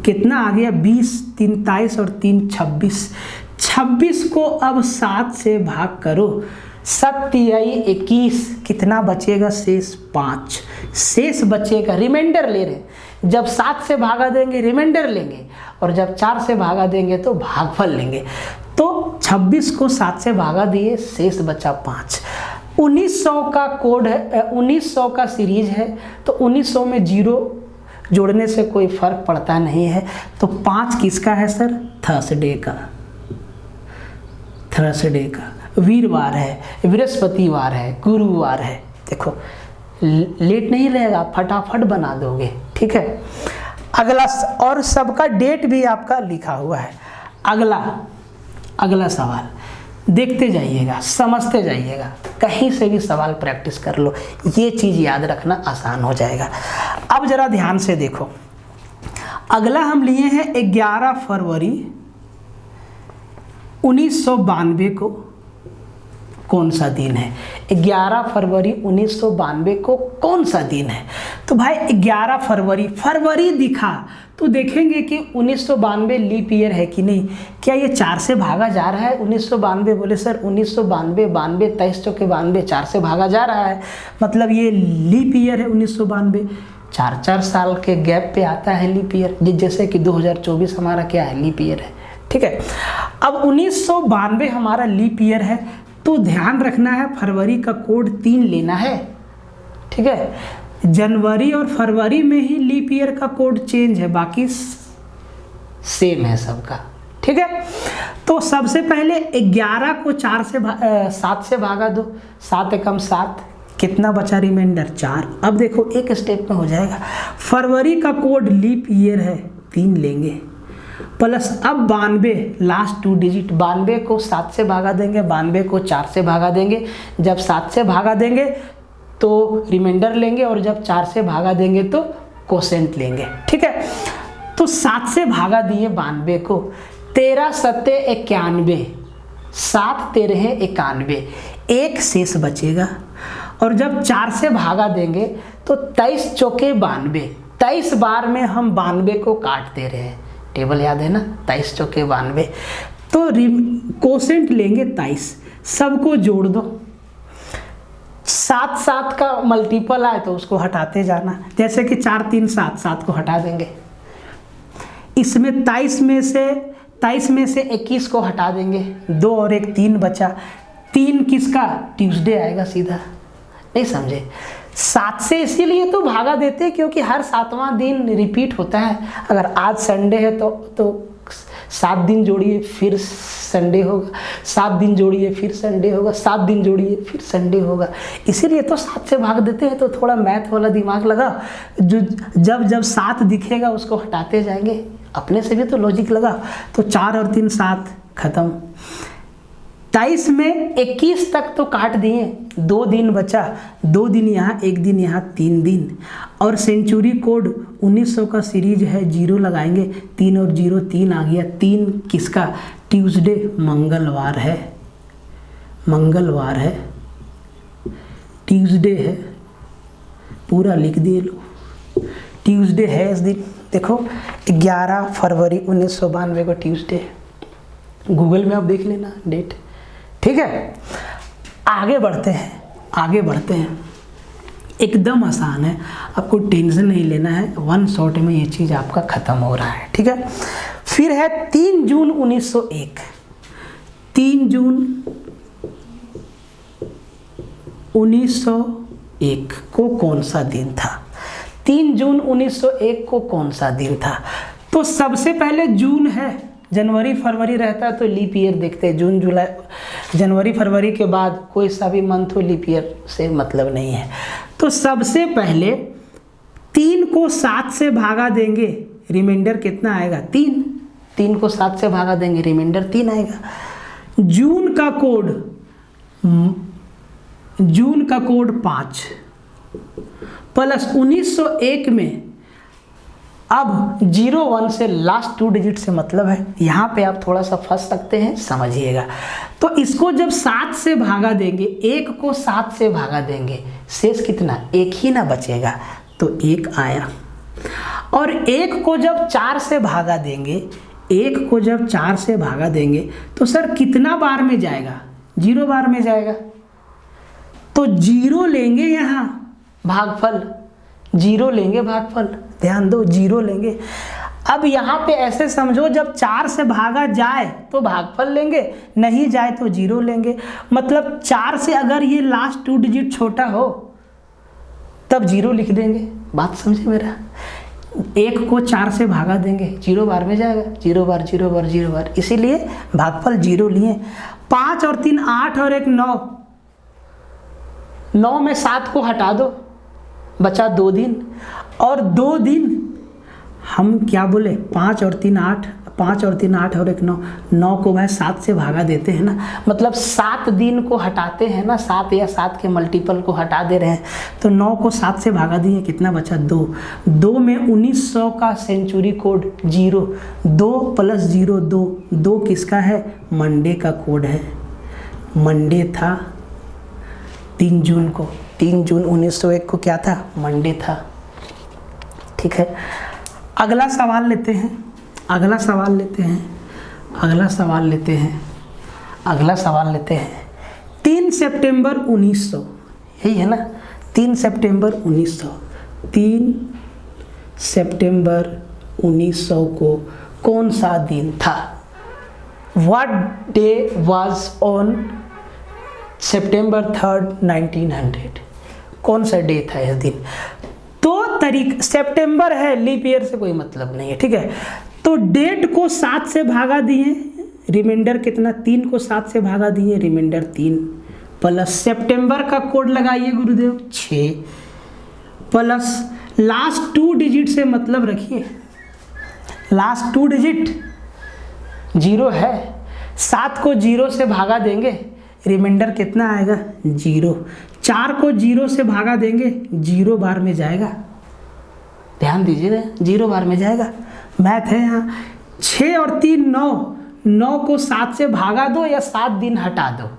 कितना आ गया? 20, 23 और 3 26। 26 को अब 7 से भाग करो, 7 तिहाई 21, कितना बचेगा शेष? 5 शेष बचेगा। रिमाइंडर ले रहे हैं, जब 7 से भागा देंगे रिमाइंडर लेंगे, और जब 4 से भागा देंगे तो भागफल लेंगे। तो 26 को 7 से भागा दिए, शेष बचा 5। 1900 का कोड है, 1900 का सीरीज है, तो 1900 में 0 जोड़ने से कोई फर्क पड़ता नहीं है। तो 5 किसका है सर? थर्सडे का, थर्सडे का। वीरवार है, बृहस्पतिवार है, गुरुवार है। देखो लेट नहीं रहेगा, फटाफट बना दोगे, ठीक है। अगला, और सबका डेट भी आपका लिखा हुआ है। अगला सवाल देखते जाइएगा, समझते जाइएगा, कहीं से भी सवाल प्रैक्टिस कर लो, ये चीज़ याद रखना आसान हो जाएगा। अब जरा ध्यान से देखो, अगला हम लिए हैं 11 फरवरी 1992 को कौन सा दिन है? 11 फरवरी 1992 को कौन सा दिन है? तो भाई 11 फरवरी दिखा तो देखेंगे कि 1992 लीप ईयर है कि नहीं। क्या ये 4 से भागा जा रहा है? 1992 बोले सर 1992, 92, 23 चौके 92, 4 से भागा जा रहा है, मतलब ये लीप ईयर है 1992। 4-4 साल के गैप पे आता है लीप ईयर, जैसे कि 2024 हमारा क्या है? लीप ईयर है, ठीक है। अब 1992 हमारा लीप ईयर है, तो ध्यान रखना है फरवरी का कोड 3 लेना है, ठीक है। जनवरी और फरवरी में ही लीप ईयर का कोड चेंज है, बाकी सेम है सबका, ठीक है। तो सबसे पहले 11 को 7 से भागा दो, 7 एकम 7, कितना बचा रिमाइंडर? 4। अब देखो एक स्टेप में हो जाएगा। फरवरी का कोड लीप ईयर है, 3 लेंगे, प्लस अब 92 लास्ट 2 डिजिट, 92 को 7 से भागा देंगे, 92 को 4 से भागा देंगे। जब 7 से भागा देंगे तो रिमाइंडर लेंगे और जब 4 से भागा देंगे तो कोसेंट लेंगे। ठीक है, तो 7 से भागा दिए 92 को, 13 सत्ते 91, 7 13 91, एक शेष बचेगा। और जब 4 से भागा देंगे तो 23 चौके 92, 23 बार में हम 92 को काट दे रहे हैं, टेबल याद है ना, 23 चौके 92। तो कोसेंट लेंगे 23, सबको जोड़ दो, 7 7 का मल्टीपल आए तो उसको हटाते जाना, जैसे कि 4 3 7, 7 को हटा देंगे। इसमें 23 में से 21 को हटा देंगे, 2 और 1 3 बचा, 3 किसका, ट्यूसडे आएगा सीधा, नहीं समझे। 7 से इसीलिए तो भागा देते हैं क्योंकि हर 7वां दिन रिपीट होता है। अगर आज संडे है तो 7 दिन जोड़िए फिर संडे होगा, 7 दिन जोड़िए फिर संडे होगा, 7 दिन जोड़िए फिर संडे होगा, इसीलिए तो 7 से भाग देते हैं। तो थोड़ा मैथ वाला दिमाग लगा, जो जब 7 दिखेगा उसको हटाते जाएंगे, अपने से भी तो लॉजिक लगा। तो 4 और 3 7 खत्म। 23 में 21 तक तो काट दिए, 2 दिन बचा, 2 दिन यहाँ 1 दिन यहाँ, 3 दिन। और सेंचुरी कोड 1900 का सीरीज है, 0 लगाएंगे, 3 और 0 3 आ गया, 3 किसका, ट्यूसडे मंगलवार है, मंगलवार है, ट्यूसडे है, पूरा लिख दिए लो, ट्यूसडे है इस दिन। देखो 11 फरवरी 1992 को ट्यूसडे, गूगल में आप देख लेना डेट। ठीक है, आगे बढ़ते हैं, एकदम आसान है, आपको टेंशन नहीं लेना है, 1 शॉट में ये चीज़ आपका ख़त्म हो रहा है। ठीक है, फिर है 3 जून 1901, 3 जून 1901 को कौन सा दिन था, 3 जून 1901 को कौन सा दिन था। तो सबसे पहले जून है, जनवरी फरवरी रहता है तो लीप ईयर देखते हैं, जून जुलाई जनवरी फरवरी के बाद कोई सा भी मंथ हो लीप ईयर से मतलब नहीं है। तो सबसे पहले 3 को 7 से भागा देंगे, रिमाइंडर कितना आएगा, 3, 3 को 7 से भागा देंगे, रिमाइंडर 3 आएगा। जून का कोड 5 प्लस 1901 में अब 01 से लास्ट 2 डिजिट से मतलब है, यहाँ पे आप थोड़ा सा फंस सकते हैं, समझिएगा। तो इसको जब 7 से भागा देंगे, 1 को 7 से भागा देंगे, शेष कितना, 1 ही ना बचेगा, तो 1 आया। और 1 को जब 4 से भागा देंगे, 1 को जब 4 से भागा देंगे तो सर कितना बार में जाएगा, 0 बार में जाएगा, तो 0 लेंगे, यहाँ भागफल 0 लेंगे, भागफल ध्यान दो, 0 लेंगे। अब यहाँ पे ऐसे समझो, जब 4 से भागा जाए तो भागफल लेंगे, नहीं जाए तो 0 लेंगे। मतलब 4 से अगर ये लास्ट 2 डिजिट छोटा हो तब 0 लिख देंगे, बात समझे मेरा। 1 को 4 से भागा देंगे, 0 बार में जाएगा, 0 बार 0 बार 0 बार, इसीलिए भागफल 0 लिए। 5 और 3 8 और 1 9, 9 में 7 को हटा दो, बचा 2 दिन। और 2 दिन हम क्या बोले, 5 और 3 8, 5 और 3 8 और 1 9, 9 को भाई 7 से भागा देते हैं ना, मतलब 7 दिन को हटाते हैं ना, 7 या 7 के मल्टीपल को हटा दे रहे हैं। तो 9 को 7 से भागा दिए, कितना बचा, 2। 2 में 1900 का सेंचुरी कोड 0, 2 प्लस 0 2, 2 किसका है, मंडे का कोड है, मंडे था 3 जून को, 3 जून 1901 को क्या था, मंडे था। ठीक है, अगला सवाल लेते हैं, अगला सवाल लेते हैं 3 सितंबर 1900, यही है ना, 3 सितंबर 1900, 3 सितंबर 1900 को कौन सा दिन था, व्हाट डे वाज ऑन सितंबर 3 1900, कौन सा डे था इस दिन। तो तारीख सितंबर है, लीप ईयर से कोई मतलब नहीं है। ठीक है, तो डेट को 7 से भागा दिए, रिमाइंडर कितना, 3 को 7 से भागा दिए, रिमाइंडर 3, प्लस सितंबर का कोड लगाइए गुरुदेव 6, प्लस लास्ट 2 डिजिट से मतलब रखिए, लास्ट 2 डिजिट जीरो है। 7 को 0 से भागा देंगे, रिमाइंडर कितना आएगा 0। 4 को 0 से भागा देंगे, 0 बार में जाएगा। ध्यान दीजिए ना, 0 बार में जाएगा। मैथ है यहाँ। 6 और 3 9, 9 को 7 से भागा दो या 7 दिन हटा दो,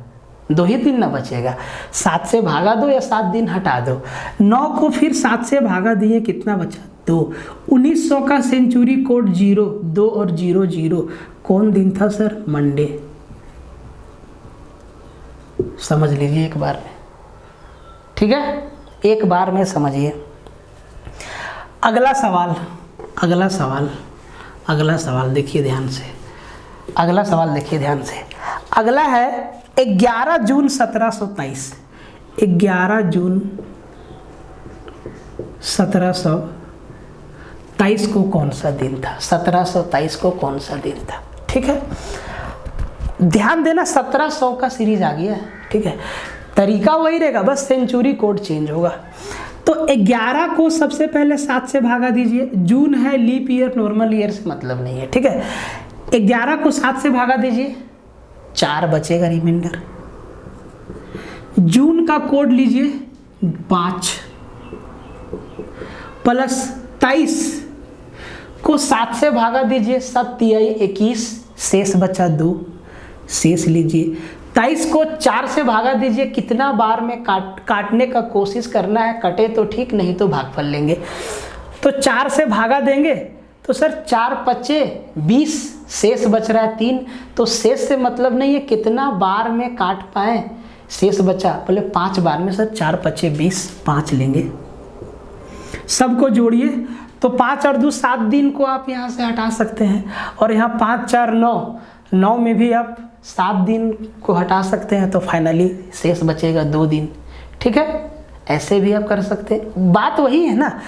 2 ही दिन ना बचेगा। 7 से भागा दो या 7 दिन हटा दो। 9 को फिर 7 से भागा दिए, कितना बचा 2। 1900 का सेंचुरी कोड 0, 2 और 0 0। कौन दिन था सर? मंडे। समझ लीजिए एक बार में, ठीक है, एक बार में समझिए। अगला सवाल, अगला सवाल, अगला सवाल देखिए ध्यान से, अगला सवाल देखिए ध्यान से। अगला है 11 जून 1723। 11 जून 1723 को कौन सा दिन था? 1723 को कौन सा दिन था? ठीक है, ध्यान देना, 1700 का सीरीज आ गया है, ठीक है, तरीका वही रहेगा, बस सेंचुरी कोड चेंज होगा। तो 11 को सबसे पहले 7 से भागा दीजिए। जून है, लीप ईयर, नॉर्मल ईयर से मतलब नहीं है, ठीक है। 11 को 7 से भागा दीजिए, 4 बचेगा रिमाइंडर। जून का कोड लीजिए 5 प्लस 23 को 7 से भागा दीजिए, 7 तिहाई 21, शेष बचा 2, शेष लीजिए। 23 को 4 से भागा दीजिए, कितना बार में काटने का कोशिश करना है, कटे तो ठीक, नहीं तो भागफल लेंगे। तो 4 से भागा देंगे तो सर 4 पच्चे 20, शेष बच रहा है 3। तो शेष से मतलब नहीं है कितना बार में काट पाए, शेष बचा बोले 5 बार में। सर 4 पच्चे 20, 5 लेंगे। सबको जोड़िए तो 5 और 2 7 दिन को आप यहाँ से हटा सकते हैं, और यहाँ 5 4 9, 9 में भी आप 7 दिन को हटा सकते हैं, तो फाइनली शेष बचेगा 2 दिन, ठीक है। ऐसे भी आप कर सकते हैं, बात वही है ना।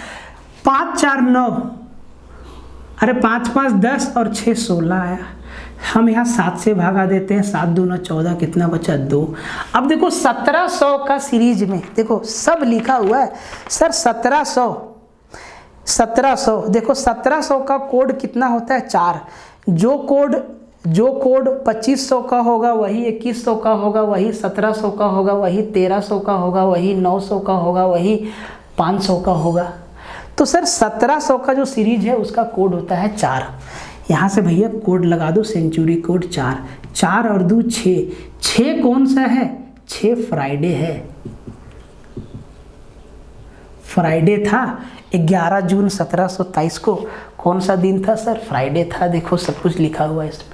5 4 9, अरे 5 5 10 और 6 16 आया। हम यहाँ 7 से भागा देते हैं, 7 दूना 14, कितना बचा 2। अब देखो 1700 का सीरीज में देखो सब लिखा हुआ है सर। 1700 देखो 1700 का कोड कितना होता है 4। जो कोड 2500 का होगा वही 2100 का होगा, वही 1700 का होगा, वही 1300 का होगा, वही 900 का होगा, वही 500 का होगा। तो सर 1700 का जो सीरीज है उसका कोड होता है 4। यहाँ से भैया कोड लगा दो, सेंचुरी कोड 4। 4 और 2 6, 6 कौन सा है? 6 फ्राइडे है। फ्राइडे था 11 जून 1723 को। कौन सा दिन था सर? फ्राइडे था। देखो सब कुछ लिखा हुआ है इसमें,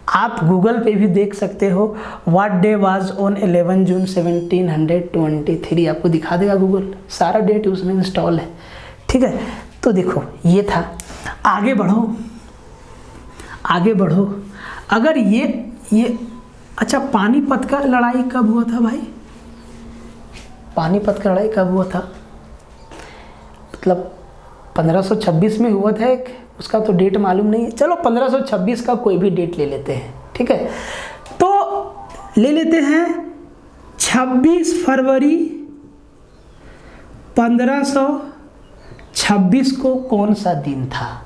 आप गूगल पे भी देख सकते हो। व्हाट डे वाज ऑन 11 जून 1723, आपको दिखा देगा गूगल, सारा डेट उसमें इंस्टॉल है, ठीक है। तो देखो ये था। आगे बढ़ो, आगे बढ़ो। अगर ये अच्छा, पानीपत का लड़ाई कब हुआ था भाई? पानीपत का लड़ाई कब हुआ था? मतलब 1526 में हुआ था एक, उसका तो डेट मालूम नहीं है। चलो 1526 का कोई भी डेट ले लेते हैं, ठीक है। तो ले लेते हैं 26 फरवरी 1526 को कौन सा दिन था?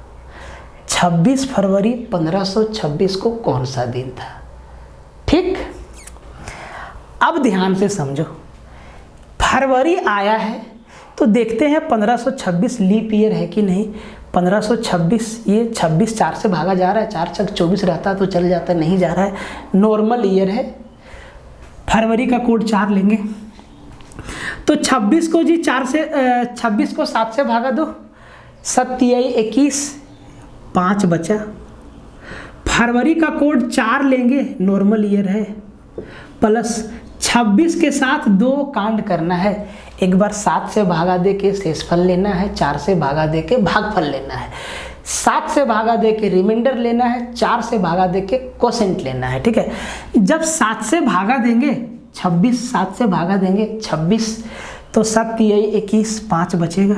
26 फरवरी 1526 को कौन सा दिन था? ठीक, अब ध्यान से समझो। फरवरी आया है तो देखते हैं 1526 लीप ईयर है कि नहीं। 1526, ये 26 4 से भागा जा रहा है, 4 छक 24 रहता तो चल जाता, नहीं जा रहा है, नॉर्मल ईयर है। फरवरी का कोड 4 लेंगे तो 26 को जी 26 को 7 से भागा दो, 7 तिहाई 21, 5 बचा। फरवरी का कोड 4 लेंगे, नॉर्मल ईयर है, प्लस 26 के साथ 2 कांड करना है। एक बार 7 से भागा दे के शेषफल लेना है, 4 से भागा दे के भागफल लेना है, 7 से भागा दे के रिमाइंडर लेना है, 4 से भागा दे के कोसेंट लेना है, ठीक है। जब 7 से भागा देंगे 26, 7 से भागा देंगे 26, तो 7 तिहाई 21, 5 बचेगा।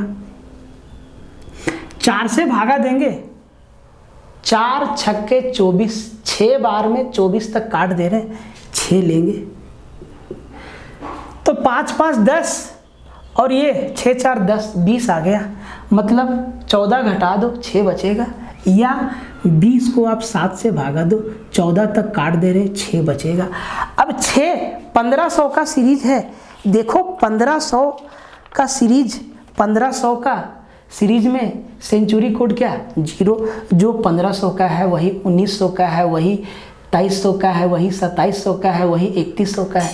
4 से भागा देंगे, 4 छक्के 24, 6 बार में 24 तक काट दे रहे हैं, 6 लेंगे। तो 5 5 10 और ये 6 4 10, 20 आ गया। मतलब 14 घटा दो, 6 बचेगा। या 20 को आप 7 से भागा दो, 14 तक काट दे रहे, 6 बचेगा। अब 6 1500 का सीरीज है, देखो 1500 का सीरीज, 1500 का सीरीज में सेंचुरी कोड क्या 0, जो 1500 का है वही 1900 का है, वही 2300 का है, वही 2700 का है, वही 3100 का है।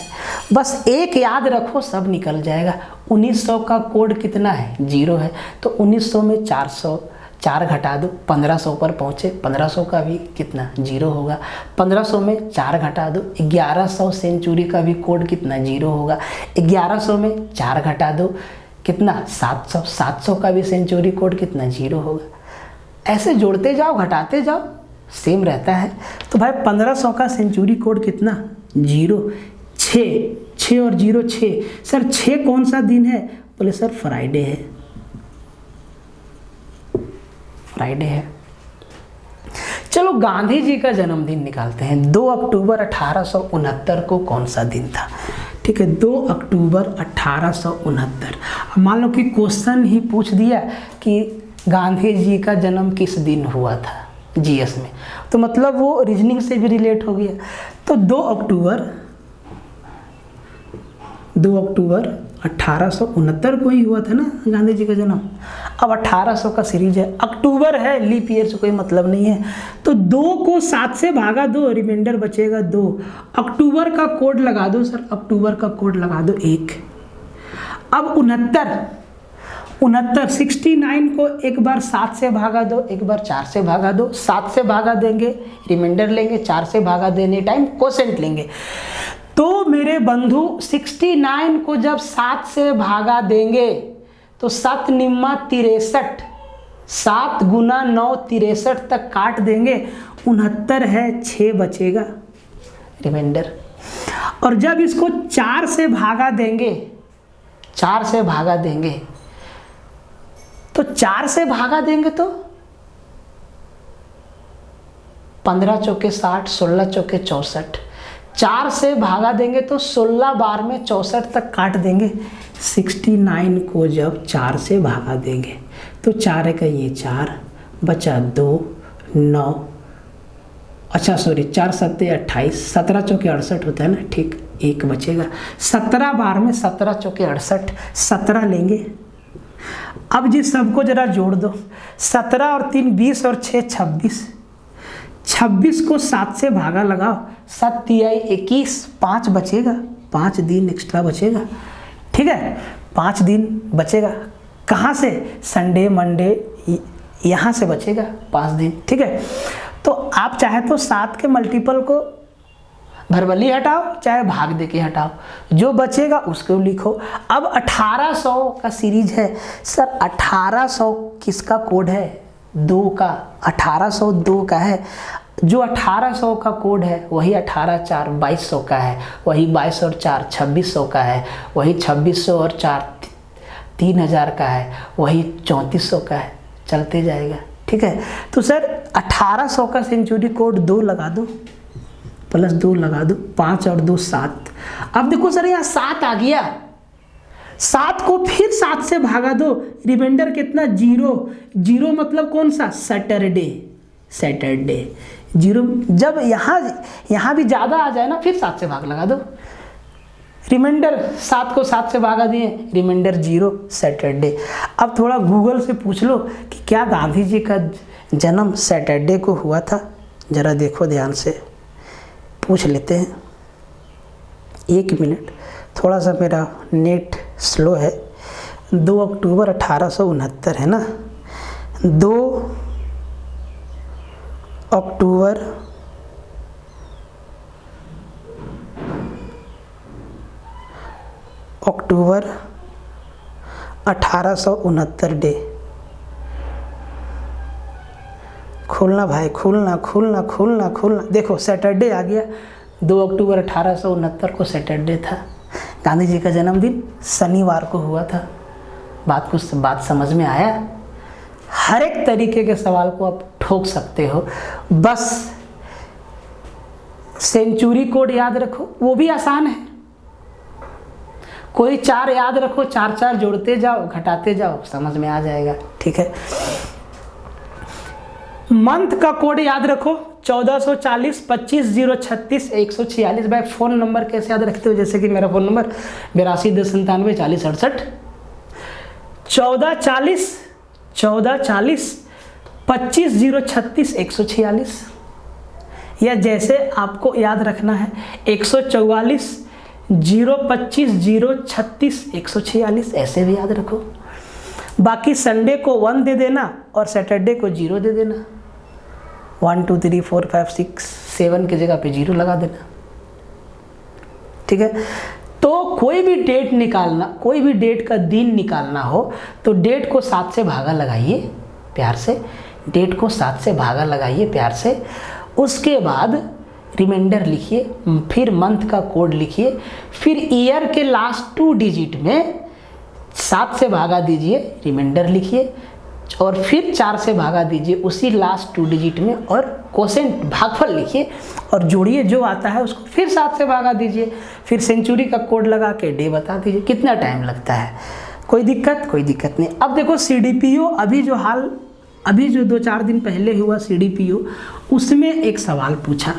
बस एक याद रखो, सब निकल जाएगा। 1900 का कोड कितना है 0 है, तो 1900 में 4 घटा दो, 1500 पर पहुँचे, 1500 का भी कितना 0 होगा। 1500 में 4 घटा दो, 1100 सेंचुरी का भी कोड कितना 0 होगा। 1100 में 4 घटा दो, कितना 700, 700 का भी सेंचुरी कोड कितना 0 होगा। ऐसे जोड़ते जाओ घटाते जाओ, सेम रहता है। तो भाई 1500 का सेंचुरी कोड कितना 0, 6 और 0 6। सर 6 कौन सा दिन है, बोले सर फ्राइडे है, फ्राइडे है। चलो गांधी जी का जन्मदिन निकालते हैं। 2 अक्टूबर 1869 को कौन सा दिन था? ठीक है, 2 अक्टूबर 1869। मान लो कि क्वेश्चन ही पूछ दिया कि गांधी जी का जन्म किस दिन हुआ था जीएस में, तो मतलब वो रीजनिंग से भी रिलेट हो गया। तो 2 अक्टूबर 1869 को ही हुआ था ना गांधी जी का जन्म। अब 1800 का सीरीज है, अक्टूबर है, लीप ईयर से कोई मतलब नहीं है। तो 2 को 7 से भागा दो, रिमाइंडर बचेगा 2। अक्टूबर का कोड लगा दो सर, अक्टूबर का कोड लगा दो 1। अब 69 69 को एक बार 7 से भागा दो, एक बार 4 से भागा दो। 7 से भागा देंगे रिमाइंडर लेंगे, 4 से भागा देने टाइम कोसेंट लेंगे। तो मेरे बंधु 69 को जब 7 से भागा देंगे तो 7 निम्मा 63, 7 गुना 9 63 तक काट देंगे, 69 है, 6 बचेगा रिमाइंडर। और जब इसको 4 से भागा देंगे, 4 से भागा देंगे तो 4 से भागा देंगे तो 15 चौके 60, 16 चौके 64। 4 से भागा देंगे तो 16 बार में 64 तक काट देंगे। 69 को जब 4 से भागा देंगे तो 4 का ये 4 बचा 2 9, अच्छा सॉरी 4 7 28, 17 चौके 68 होता है ना, ठीक 1 बचेगा। 17 बार में 17 चौके 68, 17 लेंगे। अब जी सबको जरा जोड़ दो, 17 और 3 20 और 6 26, 26 को 7 से भागा लगाओ, 7 तिया 21, 5 बचेगा, 5 दिन एक्स्ट्रा बचेगा। ठीक है, 5 दिन बचेगा। कहाँ से? संडे मंडे यहाँ से बचेगा 5 दिन। ठीक है, तो आप चाहे तो 7 के मल्टीपल को भरबली हटाओ, चाहे भाग दे के हटाओ, जो बचेगा उसको लिखो। अब 1800 का सीरीज है सर, 1800 किसका कोड है? 2 का, 1800 2 का है। जो 1800 का कोड है वही 18 4 2200 का है, वही 22 और 4 2600 का है, वही 2600 और 4 3000 का है, वही 3400 का है, चलते जाएगा। ठीक है, तो सर 1800 का सेंचुरी कोड 2 लगा दो, प्लस 2 लगा दो, 5 और 2 7। अब देखो सर यहाँ 7 आ गया, 7 को फिर 7 से भागा दो, रिमाइंडर कितना 0। 0 मतलब कौन सा? Saturday, Saturday 0। जब यहाँ भी ज़्यादा आ जाए ना, फिर 7 से भाग लगा दो, रिमाइंडर 7 को 7 से भागा दिए, रिमाइंडर 0, सैटरडे। अब थोड़ा गूगल से पूछ लो कि क्या गांधी जी का जन्म सैटरडे को हुआ था, ज़रा देखो ध्यान से, पूछ लेते हैं। 1 मिनट, थोड़ा सा मेरा नेट स्लो है। 2 अक्टूबर 1869 है ना, 2 अक्टूबर 1869 डे। खोलना भाई, खोलना खोलना खोलना खोलना। देखो सैटरडे आ गया, 2 अक्टूबर 1869 को सैटरडे था। गांधी जी का जन्मदिन शनिवार को हुआ था। बात समझ में आया? हर एक तरीके के सवाल को आप ठोक सकते हो, बस सेंचुरी कोड याद रखो, वो भी आसान है। कोई 4 याद रखो, 4 4 जोड़ते जाओ, घटाते जाओ, समझ में आ जाएगा। ठीक है, मंथ का कोड याद रखो 1440 25 036 146। भाई फ़ोन नंबर कैसे याद रखते हो? जैसे कि मेरा फ़ोन नंबर 82 10 97 40 68। 1440 25 036 146, या जैसे आपको याद रखना है 144 025 036 146, ऐसे भी याद रखो। बाकी संडे को 1 दे देना और सैटरडे को 0 दे देना। 1 2 3 4 5 6 7 की जगह पे 0 लगा देना, ठीक है। तो कोई भी डेट निकालना, कोई भी डेट का दिन निकालना हो तो डेट को 7 से भागा लगाइए प्यार से, डेट को 7 से भागा लगाइए प्यार से। उसके बाद रिमाइंडर लिखिए, फिर मंथ का कोड लिखिए, फिर ईयर के लास्ट 2 डिजिट में 7 से भागा दीजिए, रिमाइंडर लिखिए, और फिर 4 से भागा दीजिए उसी लास्ट 2 डिजिट में, और कोसेंट भागफल लिखिए और जोड़िए, जो आता है उसको फिर 7 से भागा दीजिए, फिर सेंचुरी का कोड लगा के डे बता दीजिए। कितना टाइम लगता है? कोई दिक्कत? कोई दिक्कत नहीं। अब देखो CDPO अभी जो 2-4 दिन पहले हुआ CDPO, उसमें एक सवाल पूछा।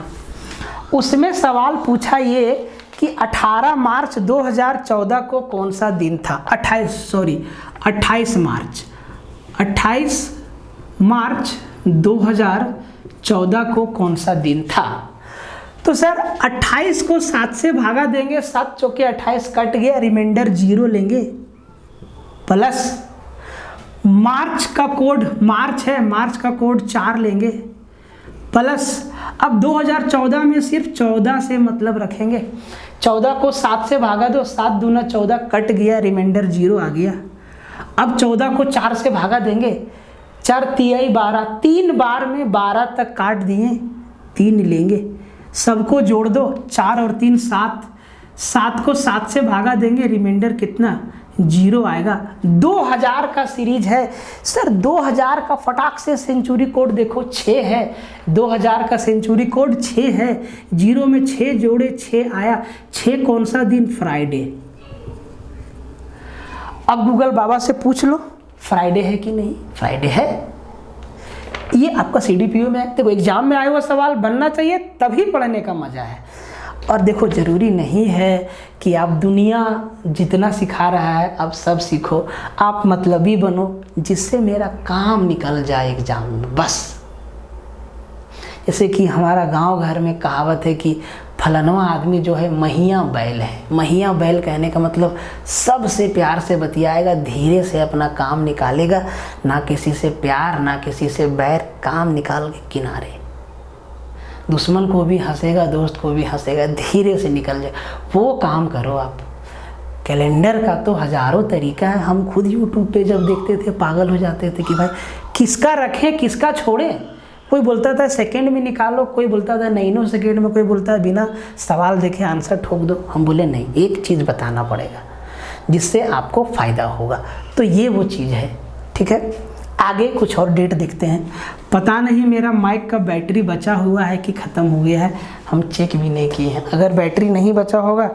उसमें सवाल पूछा ये कि 18 मार्च 2014 को कौन सा दिन था? 28 मार्च 2014 को कौन सा दिन था? तो सर 28 को 7 से भागा देंगे, 7 चौके 28 कट गया, रिमाइंडर 0 लेंगे, प्लस मार्च का कोड, मार्च है, मार्च का कोड 4 लेंगे, प्लस अब 2014 में सिर्फ 14 से मतलब रखेंगे। 14 को 7 से भागा दो, 7 दूना 14 कट गया, रिमाइंडर 0 आ गया। अब 14 को 4 से भागा देंगे, 4 तिहाई 12, 3 बार में 12 तक काट दिए, 3 लेंगे, सबको जोड़ दो, 4 और 3 7, 7 को 7 से भागा देंगे, रिमाइंडर कितना? 0 आएगा। 2000 का सीरीज है सर, 2000 का फटाक से सेंचुरी कोड देखो 6 है, 2000 का सेंचुरी कोड 6 है, 0 में 6 जोड़े 6 आया। 6 कौन सा दिन? फ्राइडे। अब गूगल बाबा से पूछ लो फ्राइडे है कि नहीं, फ्राइडे है। ये आपका CDPO में है। देखो एग्जाम में आया हुआ सवाल बनना चाहिए, तभी पढ़ने का मजा है। और देखो ज़रूरी नहीं है कि आप दुनिया जितना सिखा रहा है आप सब सीखो, आप मतलबी बनो जिससे मेरा काम निकल जाए एग्जाम में, बस। जैसे कि हमारा गांव घर में कहावत है कि फलानवा आदमी जो है महिया बैल है। महिया बैल कहने का मतलब सबसे प्यार से बतियाएगा, धीरे से अपना काम निकालेगा, ना किसी से प्यार ना किसी से बैर, काम निकाल के किनारे, दुश्मन को भी हंसेगा दोस्त को भी हंसेगा, धीरे से निकल जाए, वो काम करो आप। कैलेंडर का तो हज़ारों तरीका है। हम खुद यूट्यूब पे जब देखते थे पागल हो जाते थे कि भाई किसका रखें किसका छोड़ें। कोई बोलता था सेकंड में निकालो, कोई बोलता था 9 सेकंड में, कोई बोलता है बिना सवाल देखे आंसर ठोक दो। हम बोले नहीं, एक चीज़ बताना पड़ेगा जिससे आपको फ़ायदा होगा। तो ये वो चीज़ है, ठीक है। आगे कुछ और डेट देखते हैं। पता नहीं मेरा माइक का बैटरी बचा हुआ है कि ख़त्म हो गया है, हम चेक भी नहीं किए हैं। अगर बैटरी नहीं बचा होगा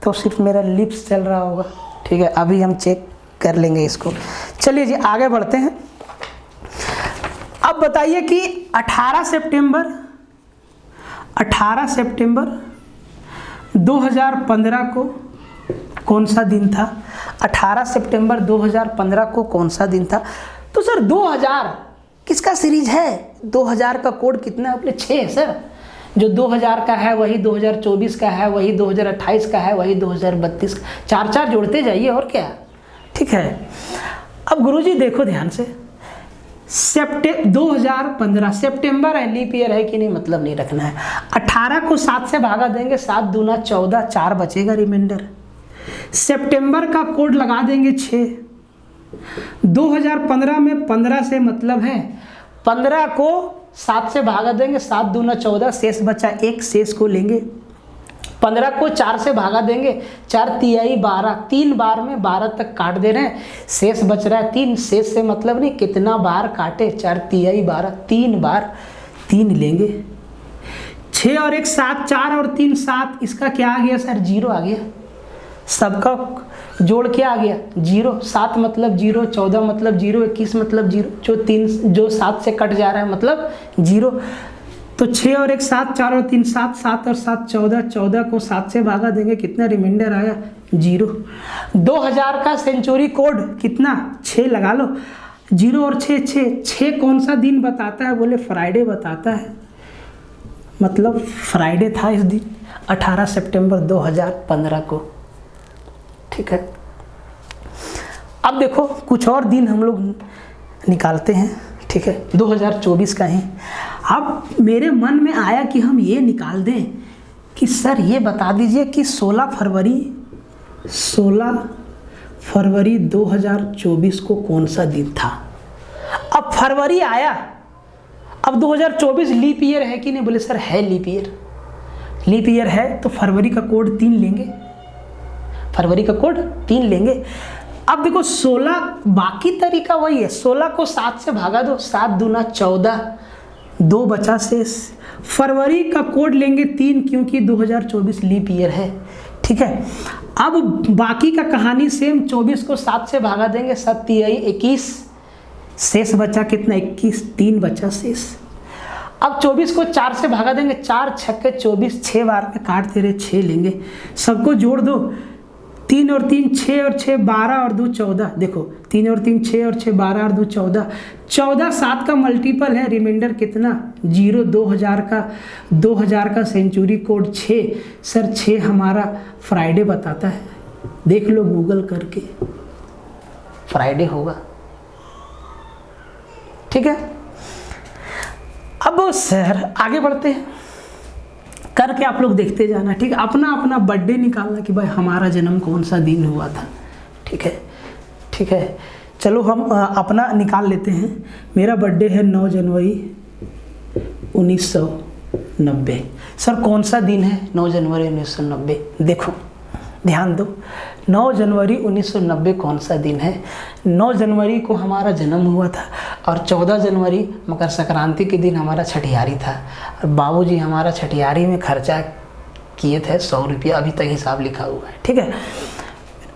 तो सिर्फ मेरा लिप्स चल रहा होगा, ठीक है। अभी हम चेक कर लेंगे इसको। चलिए जी आगे बढ़ते हैं। अब बताइए कि 18 सितंबर 2015 को कौन सा दिन था? 18 सितंबर 2015 को कौन सा दिन था? तो सर 2000 किसका सीरीज है? 2000 का कोड कितना है? अपने 6 है सर। जो 2000 का है वही 2024 का है, वही 2028 का है, वही 2032 का, 4 जोड़ते जाइए और क्या, ठीक है। अब गुरुजी देखो ध्यान से, 2015 सितंबर है, लीप ईयर है कि नहीं मतलब नहीं रखना है। 18 को 7 से भागा देंगे, 7 दूना 14, 4 बचेगा रिमाइंडर। सितंबर का कोड लगा देंगे 6। 2015 में 15 से मतलब है, 15 को 7 से भागा देंगे, 7 दूना 14, शेष बचा 1, शेष को लेंगे। 15 को 4 से भागा देंगे, 4 तिहाई 12, 3 बार में 12 तक काट दे रहे हैं, शेष बच रहा है 3। शेष से मतलब नहीं कितना बार काटे, 4 तिहाई 12, 3 बार 3 लेंगे। 6 और 1 7, 4 और 3 7, इसका क्या आ गया सर? 0 आ गया। सबका जोड़ क्या आ गया 0, 7 मतलब 0, 14 मतलब 0, 21 मतलब 0, जो 7 से कट जा रहा है मतलब 0। तो 6 और 1 7, 4 और 3 7, 7 और 7 14, 14 को 7 से भागा देंगे, कितना रिमाइंडर आया 0। 2000 का सेंचुरी कोड कितना 6 लगा लो, 0 और 6 6, 6 कौन सा दिन बताता है, बोले फ्राइडे बताता है, मतलब फ्राइडे था इस दिन 18 सितंबर 2015 को। ठीक है, अब देखो कुछ और दिन हम लोग निकालते हैं। ठीक है, 2024 का है। अब मेरे मन में आया कि हम ये निकाल दें कि सर ये बता दीजिए कि 16 फरवरी 2024 को कौन सा दिन था। अब फरवरी आया, अब 2024 लीप ईयर है कि नहीं, बोले सर है लीप ईयर। लीप ईयर है तो फरवरी का कोड 3 लेंगे, फरवरी का कोड 3 लेंगे। अब देखो 16, बाकी तरीका वही है, 16 को 7 से भागा दो, 7 दूना 14, 2 बचा शेष। फरवरी का कोड लेंगे 3 क्योंकि 2024 लीप ईयर है। ठीक है, अब बाकी का कहानी सेम, 24 को 7 से भागा देंगे, 7 21, शेष बचा कितना 21, 3 बचा शेष। अब 24 को 4 से भागा देंगे, 4 छक्के 24, 6 बार में काट दे रहे, 6 लेंगे, सबको जोड़ दो, 3 और 3 6 और 6 12 और 2 14। देखो 3 और 3 6 और 6 12 और 2 14, 14 7 का मल्टीपल है, रिमाइंडर कितना 0। 2000 का सेंचुरी कोड 6, सर 6 हमारा फ्राइडे बताता है, देख लो गूगल करके, फ्राइडे होगा। ठीक है, अब सर आगे बढ़ते हैं, करके आप लोग देखते जाना। ठीक है, अपना अपना बर्थडे निकालना कि भाई हमारा जन्म कौन सा दिन हुआ था। ठीक है, ठीक है, चलो हम अपना निकाल लेते हैं। मेरा बर्थडे है 9 जनवरी 1990। सर कौन सा दिन है 9 जनवरी 1990, देखो ध्यान दो, 9 जनवरी 1990 कौन सा दिन है। 9 जनवरी को हमारा जन्म हुआ था और 14 जनवरी मकर संक्रांति के दिन हमारा छठियारी था, और बाबूजी हमारा छठियारी में खर्चा किए थे 100 रुपया, अभी तक हिसाब लिखा हुआ है। ठीक है,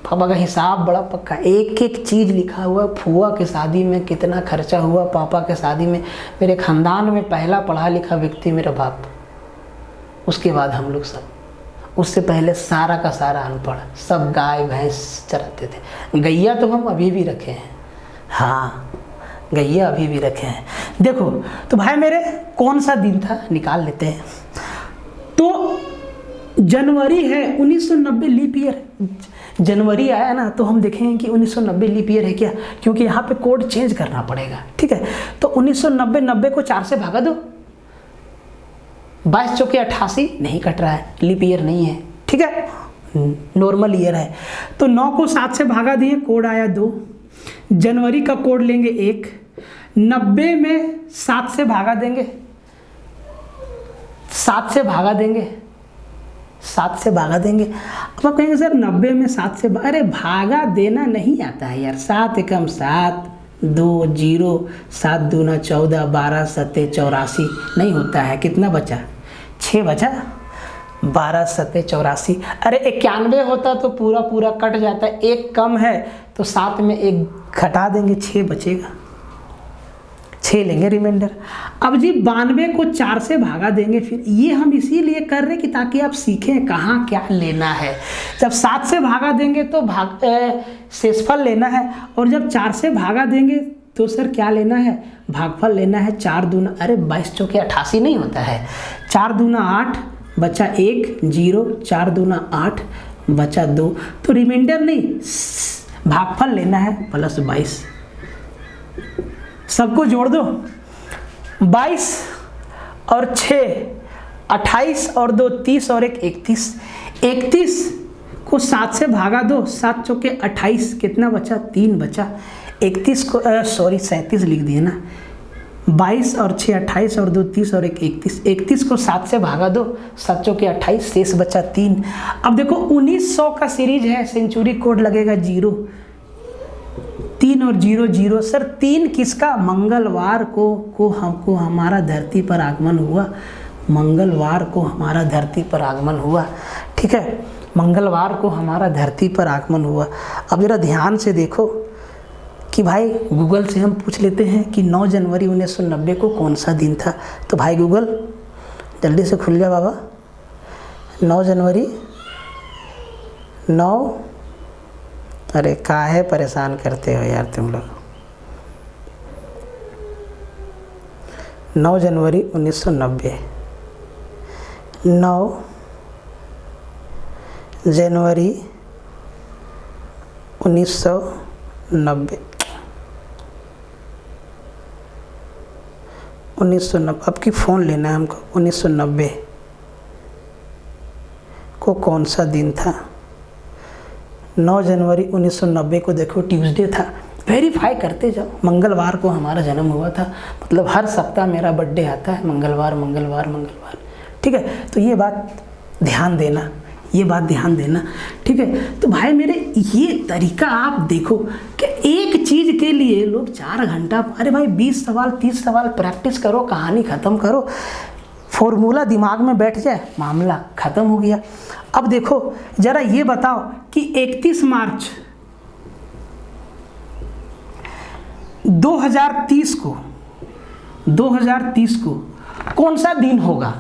पापा का हिसाब बड़ा पक्का, एक एक चीज़ लिखा हुआ। फुआ के शादी में कितना खर्चा हुआ, पापा के शादी में, मेरे ख़ानदान में पहला पढ़ा लिखा व्यक्ति मेरा बाप, उसके बाद हम लोग सब, उससे पहले सारा का सारा अनपढ़, सब गाय भैंस चराते थे। गैया तो हम अभी भी रखे हैं, हाँ गैया अभी भी रखे हैं। देखो तो भाई मेरे कौन सा दिन था निकाल लेते हैं। तो जनवरी है 1990 लीप ईयर, जनवरी आया ना तो हम देखेंगे कि 1990 लीप ईयर है क्या, क्योंकि यहाँ पे कोड चेंज करना पड़ेगा। ठीक है, तो 1990, 90 को 4 से भागा दो, 22 चौके 88, नहीं कट रहा है, लीप ईयर नहीं है। ठीक है, नॉर्मल ईयर है। तो 9 को 7 से भागा दिए, कोड आया 2। जनवरी का कोड लेंगे 1, 90 में 7 से भागा देंगे, 7 से भागा देंगे, 7 से भागा देंगे। अब आप कहेंगे सर 90 में 7 से, अरे भागा देना नहीं आता है यार, 7 एकम 7, 2 0, 7 दूना 14, 12 7 84, नहीं होता है। कितना बचा 6 बचा, 12 7 84। अरे 91 होता तो पूरा पूरा कट जाता है, 1 कम है तो 7 में 1 घटा देंगे, 6 बचेगा, 6 लेंगे रिमाइंडर। अब जी 92 को 4 से भागा देंगे, फिर ये हम इसीलिए कर रहे हैं कि ताकि आप सीखें कहाँ क्या लेना है। जब 7 से भागा देंगे तो शेषफल लेना है, और जब 4 से भागा देंगे तो सर क्या लेना है, भागफल लेना है। 4 दूना, अरे 22 चौके 88 नहीं होता है, 4 दूना 8, बचा 1 0, 4 दूना 8, बचा 2, तो रिमाइंडर नहीं भागफल लेना है प्लस 22। सबको जोड़ दो, 22 और 6 28 और 2 30 और 1 31। 31 को 7 से भागा दो, 7 चौके 28, कितना बचा 3 बचा। 31 को 37 लिख दिए ना, 22 और 6 28 और 2 30 और 1 31। 31 को 7 से भागा दो, 7 चौके 28, शेष बचा 3। अब देखो 1900 का सीरीज है, सेंचुरी कोड लगेगा 0, 3 और 0 0। सर 3 किसका, मंगलवार को हमको हमारा धरती पर आगमन हुआ, मंगलवार को हमारा धरती पर आगमन हुआ। ठीक है, मंगलवार को हमारा धरती पर आगमन हुआ। अब जरा ध्यान से देखो कि भाई गूगल से हम पूछ लेते हैं कि 9 जनवरी 1990 को कौन सा दिन था। तो भाई गूगल जल्दी से खुल जा बाबा। 9 जनवरी 9, अरे काहे परेशान करते हो यार तुम लोग। 9 जनवरी 1990, 9 जनवरी 1990, 1990। अब की फ़ोन लेना है हमको। 1990 को कौन सा दिन था? 9 जनवरी 1990 को देखो ट्यूसडे था। वेरीफाई करते जाओ। मंगलवार को हमारा जन्म हुआ था, मतलब हर सप्ताह मेरा बर्थडे आता है मंगलवार मंगलवार मंगलवार। ठीक है, तो ये बात ध्यान देना, ये बात ध्यान देना। ठीक है, तो भाई मेरे ये तरीका आप देखो कि एक चीज़ के लिए लोग 4 घंटा, अरे भाई 20 सवाल 30 सवाल प्रैक्टिस करो, कहानी ख़त्म करो, फॉर्मूला दिमाग में बैठ जाए, मामला ख़त्म हो गया। अब देखो ज़रा ये बताओ कि 31 मार्च 2030 को कौन सा दिन होगा?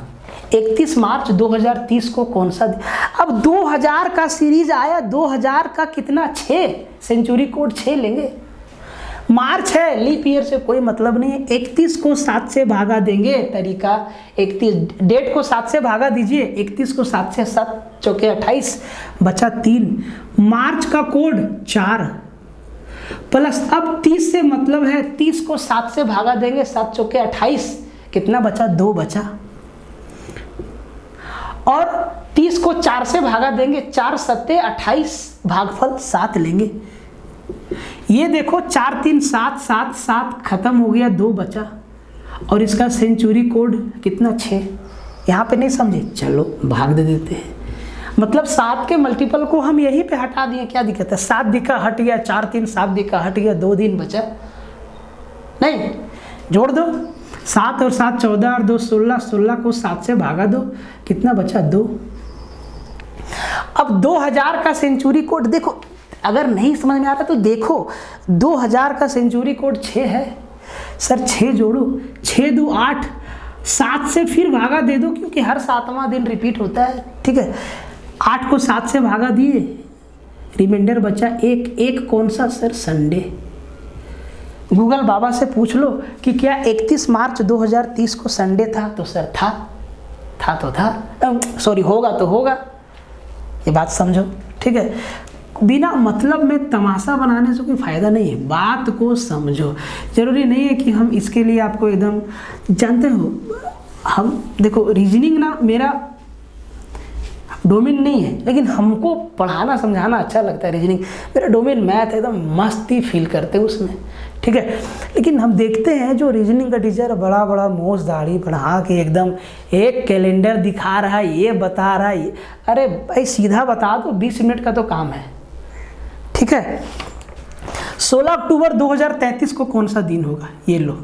31 मार्च 2030 को कौन सा दिन? अब 2000 का सीरीज आया, 2000 का कितना? 6, सेंचुरी कोड 6 लेंगे। मार्च है, लीप ईयर से कोई मतलब नहीं है। 31 को 7 से भागा देंगे, तरीका 31 डेट को 7 से भागा दीजिए। 31 को 7 से 7 चौके 28 बचा 3। मार्च का कोड 4 प्लस अब 30 से मतलब है 30 को 7 से भागा देंगे, 7 चौके 28, कितना बचा? 2 बचा। और 30 को 4 से भागा देंगे, 4 सत्ते 28, भागफल 7 लेंगे। ये देखो 4 3 7 7 7 खत्म हो गया, 2 बचा। और इसका सेंचुरी कोड कितना? 6। यहाँ पे नहीं समझे? चलो भाग दे देते हैं। मतलब 7 के मल्टीपल को हम यहीं पे हटा दिए, क्या दिक्कत है? 7 दिखा हट गया, 4 3 7 दिखा हट गया, 2 दिन बचा। नहीं, जोड़ दो, 7 और 7 14 और 2 16, 16 को 7 से भागा दो, कितना बचा? 2। अब 2000 का सेंचुरी कोड देखो, अगर नहीं समझ में आ रहा तो देखो, 2000 का सेंचुरी कोड 6 है। सर 6 जोड़ो, 6 2 8, 7 से फिर भागा दे दो क्योंकि हर 7वां दिन रिपीट होता है। ठीक है, 8 को 7 से भागा दिए, रिमाइंडर बचा 1। 1 कौन सा? Sir Sunday. गूगल बाबा से पूछ लो कि क्या 31 मार्च 2030 को संडे था? तो सर था तो था, सॉरी होगा तो होगा। ये बात समझो। ठीक है, बिना मतलब में तमाशा बनाने से कोई फ़ायदा नहीं है, बात को समझो। ज़रूरी नहीं है कि हम इसके लिए आपको एकदम, जानते हो हम देखो रीजनिंग ना मेरा डोमेन नहीं है, लेकिन हमको पढ़ाना समझाना अच्छा लगता है। रीजनिंग मेरा डोमेन मैथ है, एकदम मस्ती फील करते हैं उसमें। ठीक है, लेकिन हम देखते हैं जो रीजनिंग का टीचर बड़ा बड़ा मोछ दाढ़ी बढ़ा के एकदम एक कैलेंडर दिखा रहा है, ये बता रहा है। अरे भाई सीधा बता दो, 20 मिनट का तो काम है। ठीक है, 16 अक्टूबर 2033 को कौन सा दिन होगा? ये लो,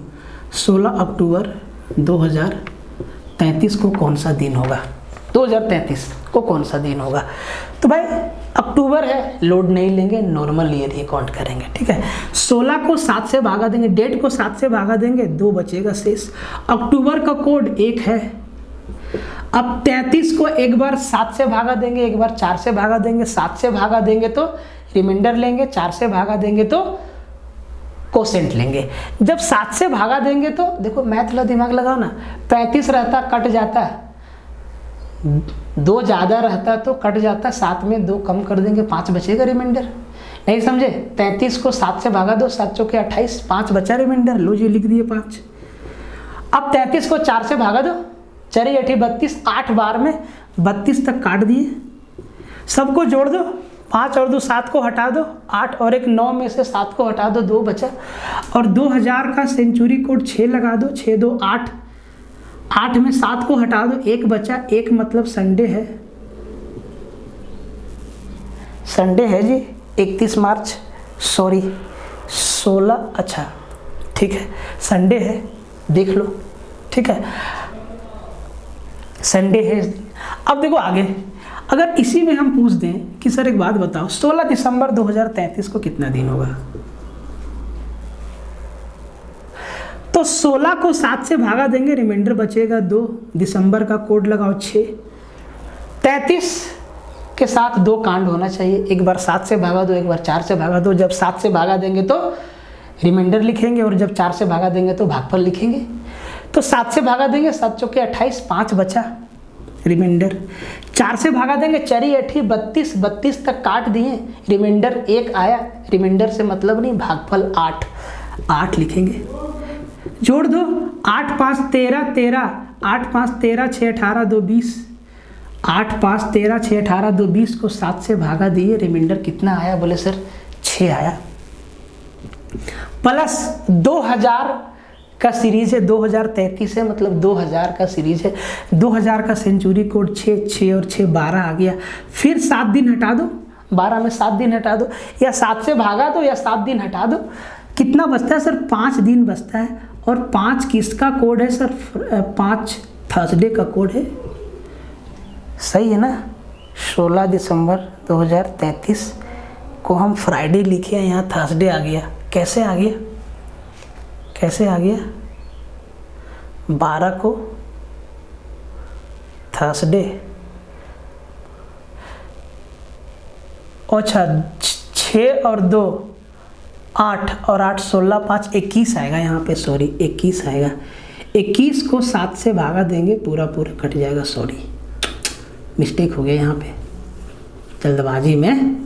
16 अक्टूबर 2033 को कौन सा दिन होगा? 2033 को कौन सा दिन होगा? तो भाई अक्टूबर है, लोड नहीं लेंगे, नॉर्मल ईयर ही काउंट करेंगे। ठीक है, 16 को 7 से भागा देंगे, डेट को 7 से भागा देंगे, 2 बचेगा शेष। अक्टूबर का कोड 1 है। अब 33 को एक बार 7 से भागा देंगे, एक बार 4 से भागा देंगे। 7 से भागा देंगे तो रिमाइंडर लेंगे, 4 से भागा देंगे तो कोसेंट लेंगे। जब 7 से भागा देंगे तो देखो मैथ ला दिमाग लगाओ ना, 35 रहता कट जाता, 2 ज़्यादा रहता तो कट जाता, 7 में 2 कम कर देंगे, 5 बचेगा रिमाइंडर। नहीं समझे? 33 को 7 से भागा दो, 7 चौके 28, 5 बचा रिमाइंडर, लो जी लिख दिए 5। अब 33 को 4 से भागा दो, 4 8 32, 8 बार में 32 तक काट दिए। सबको जोड़ दो, 5 और 2 7 को हटा दो, 8 और 1 9 में से 7 को हटा दो, 2 बचा। और 2000 का सेंचुरी कोड 6 लगा दो, 6 2 8, 8 में 7 को हटा दो, 1 बचा। 1 मतलब संडे है, संडे है जी 31 मार्च, सॉरी 16, अच्छा ठीक है संडे है, देख लो। ठीक है संडे है। अब देखो आगे, अगर इसी में हम पूछ दें कि सर एक बात बताओ 16 दिसंबर 2033 को कितना दिन होगा, तो 16 को 7 से भागा देंगे, रिमाइंडर बचेगा 2, दिसंबर का कोड लगाओ 6, 33 के साथ 2 कांड होना चाहिए, एक बार 7 से भागा दो, एक बार 4 से भागा दो। जब 7 से भागा देंगे तो रिमाइंडर लिखेंगे और जब 4 से भागा देंगे तो भागफल लिखेंगे। तो 7 से भागा देंगे, 7 चौके 28, 5 बचा रिमाइंडर। 4 से भागा देंगे, 4 8 32, 32 तक काट दिए, रिमाइंडर 1 आया। रिमाइंडर से मतलब नहीं, भागफल 8, 8 लिखेंगे। जोड़ दो, 8 5 13, 13, 8 5 13, 6 18 2 20, 8 5 13, 6 18 2 20 को 7 से भागा दिए, रिमाइंडर कितना आया, बोले सर 6 आया। प्लस 2000 का सीरीज है, 2033 है, मतलब 2000 का सीरीज है, 2000 का सेंचुरी कोड 6, 6 और 6 12 आ गया। फिर 7 दिन हटा दो, 12 में 7 दिन हटा दो, या 7 से भागा दो या 7 दिन हटा दो। कितना बचता है सर, 5 दिन बचता है। और 5 किसका कोड है सर, 5 थर्सडे का कोड है, सही है ना। 16 दिसंबर 2033 को हम फ्राइडे लिखे हैं, यहाँ थर्सडे आ गया। कैसे आ गया, कैसे आ गया, 12 को थर्सडे, अच्छा 6 और 2 8 और 8 16 5 21 आएगा यहाँ पे, सॉरी 21 आएगा। 21 को 7 से भागा देंगे, पूरा पूरा कट जाएगा, सॉरी मिस्टेक हो गया यहाँ पे जल्दबाजी में।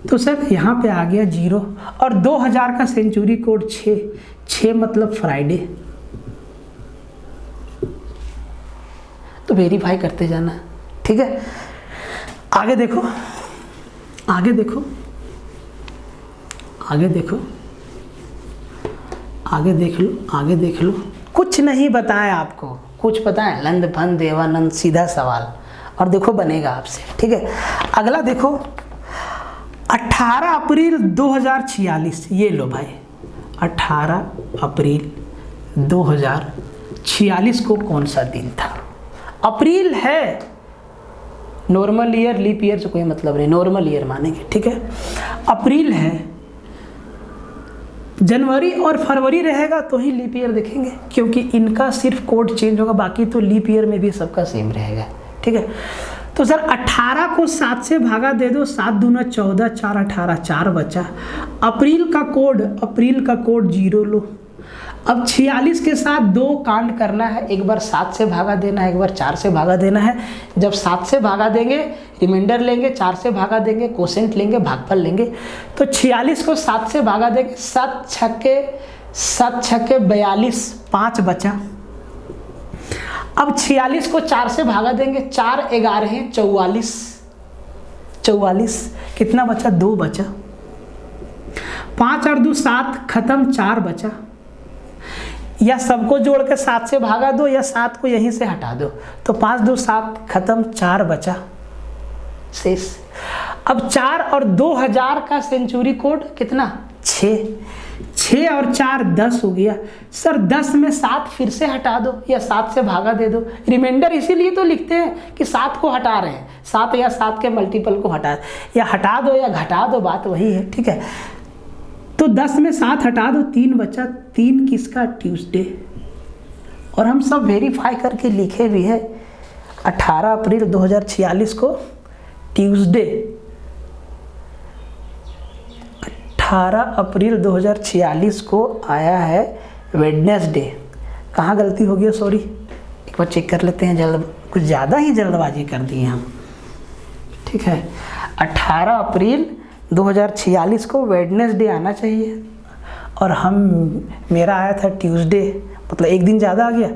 तो सर यहाँ पे आ गया 0। और 2000 का सेंचुरी कोड 6, 6 मतलब फ्राइडे। तो वेरीफाई करते जाना, ठीक है। आगे देखो, आगे देखो, आगे देखो, आगे देख लो, आगे देख लो। कुछ नहीं बताया आपको, कुछ पता है, लंद फन देवानंद, सीधा सवाल। और देखो बनेगा आपसे, ठीक है। अगला देखो, 18 अप्रैल 2046, ये लो भाई, 18 अप्रैल 2046 को कौन सा दिन था। अप्रैल है, नॉर्मल ईयर लीप ईयर से कोई मतलब नहीं, नॉर्मल ईयर मानेंगे, ठीक है। अप्रैल है, जनवरी और फरवरी रहेगा तो ही लीप ईयर देखेंगे, क्योंकि इनका सिर्फ कोड चेंज होगा, बाकी तो लीप ईयर में भी सबका सेम रहेगा, ठीक है। तो सर 18 को 7 से भागा दे दो, 7 दूना 14, 4 18, 4 बचा। अप्रैल का कोड, अप्रैल का कोड 0 लो। अब 46 के साथ 2 कांड करना है, एक बार 7 से भागा देना है, एक बार 4 से भागा देना है। जब 7 से भागा देंगे रिमाइंडर लेंगे, 4 से भागा देंगे कोसेंट लेंगे, भागफल लेंगे। तो 46 को 7 से भागा देंगे, 7 छक्के 42, 5 बचा। अब 46 को 4 से भागा देंगे, 4 11 44, 44 कितना बचा, 2 बचा। 5 और 2 7 खत्म, 4 बचा। या सबको जोड़ के 7 से भागा दो या 7 को यहीं से हटा दो, तो 5 2 7 खत्म, 4 बचा शेष। अब 4 और 2000 का सेंचुरी कोड कितना, 6, 6 और 4 10 हो गया। सर 10 में 7 फिर से हटा दो या 7 से भागा दे दो। रिमाइंडर इसीलिए तो लिखते हैं कि 7 को हटा रहे हैं, 7 या 7 के मल्टीपल को हटा, या हटा दो या घटा दो, बात वही है, ठीक है। तो 10 में 7 हटा दो, 3 बचा। 3 किसका, ट्यूसडे। और हम सब वेरीफाई करके लिखे भी है, 18 अप्रैल 2046 को ट्यूसडे, 18 अप्रैल 2046 को आया है वेडनेसडे। कहाँ गलती हो गई, सॉरी एक बार चेक कर लेते हैं, कुछ ज़्यादा ही जल्दबाजी कर दी हम, ठीक है। 18 अप्रैल 2046 को वेडनेसडे आना चाहिए, और मेरा आया था ट्यूसडे, मतलब एक दिन ज़्यादा आ गया।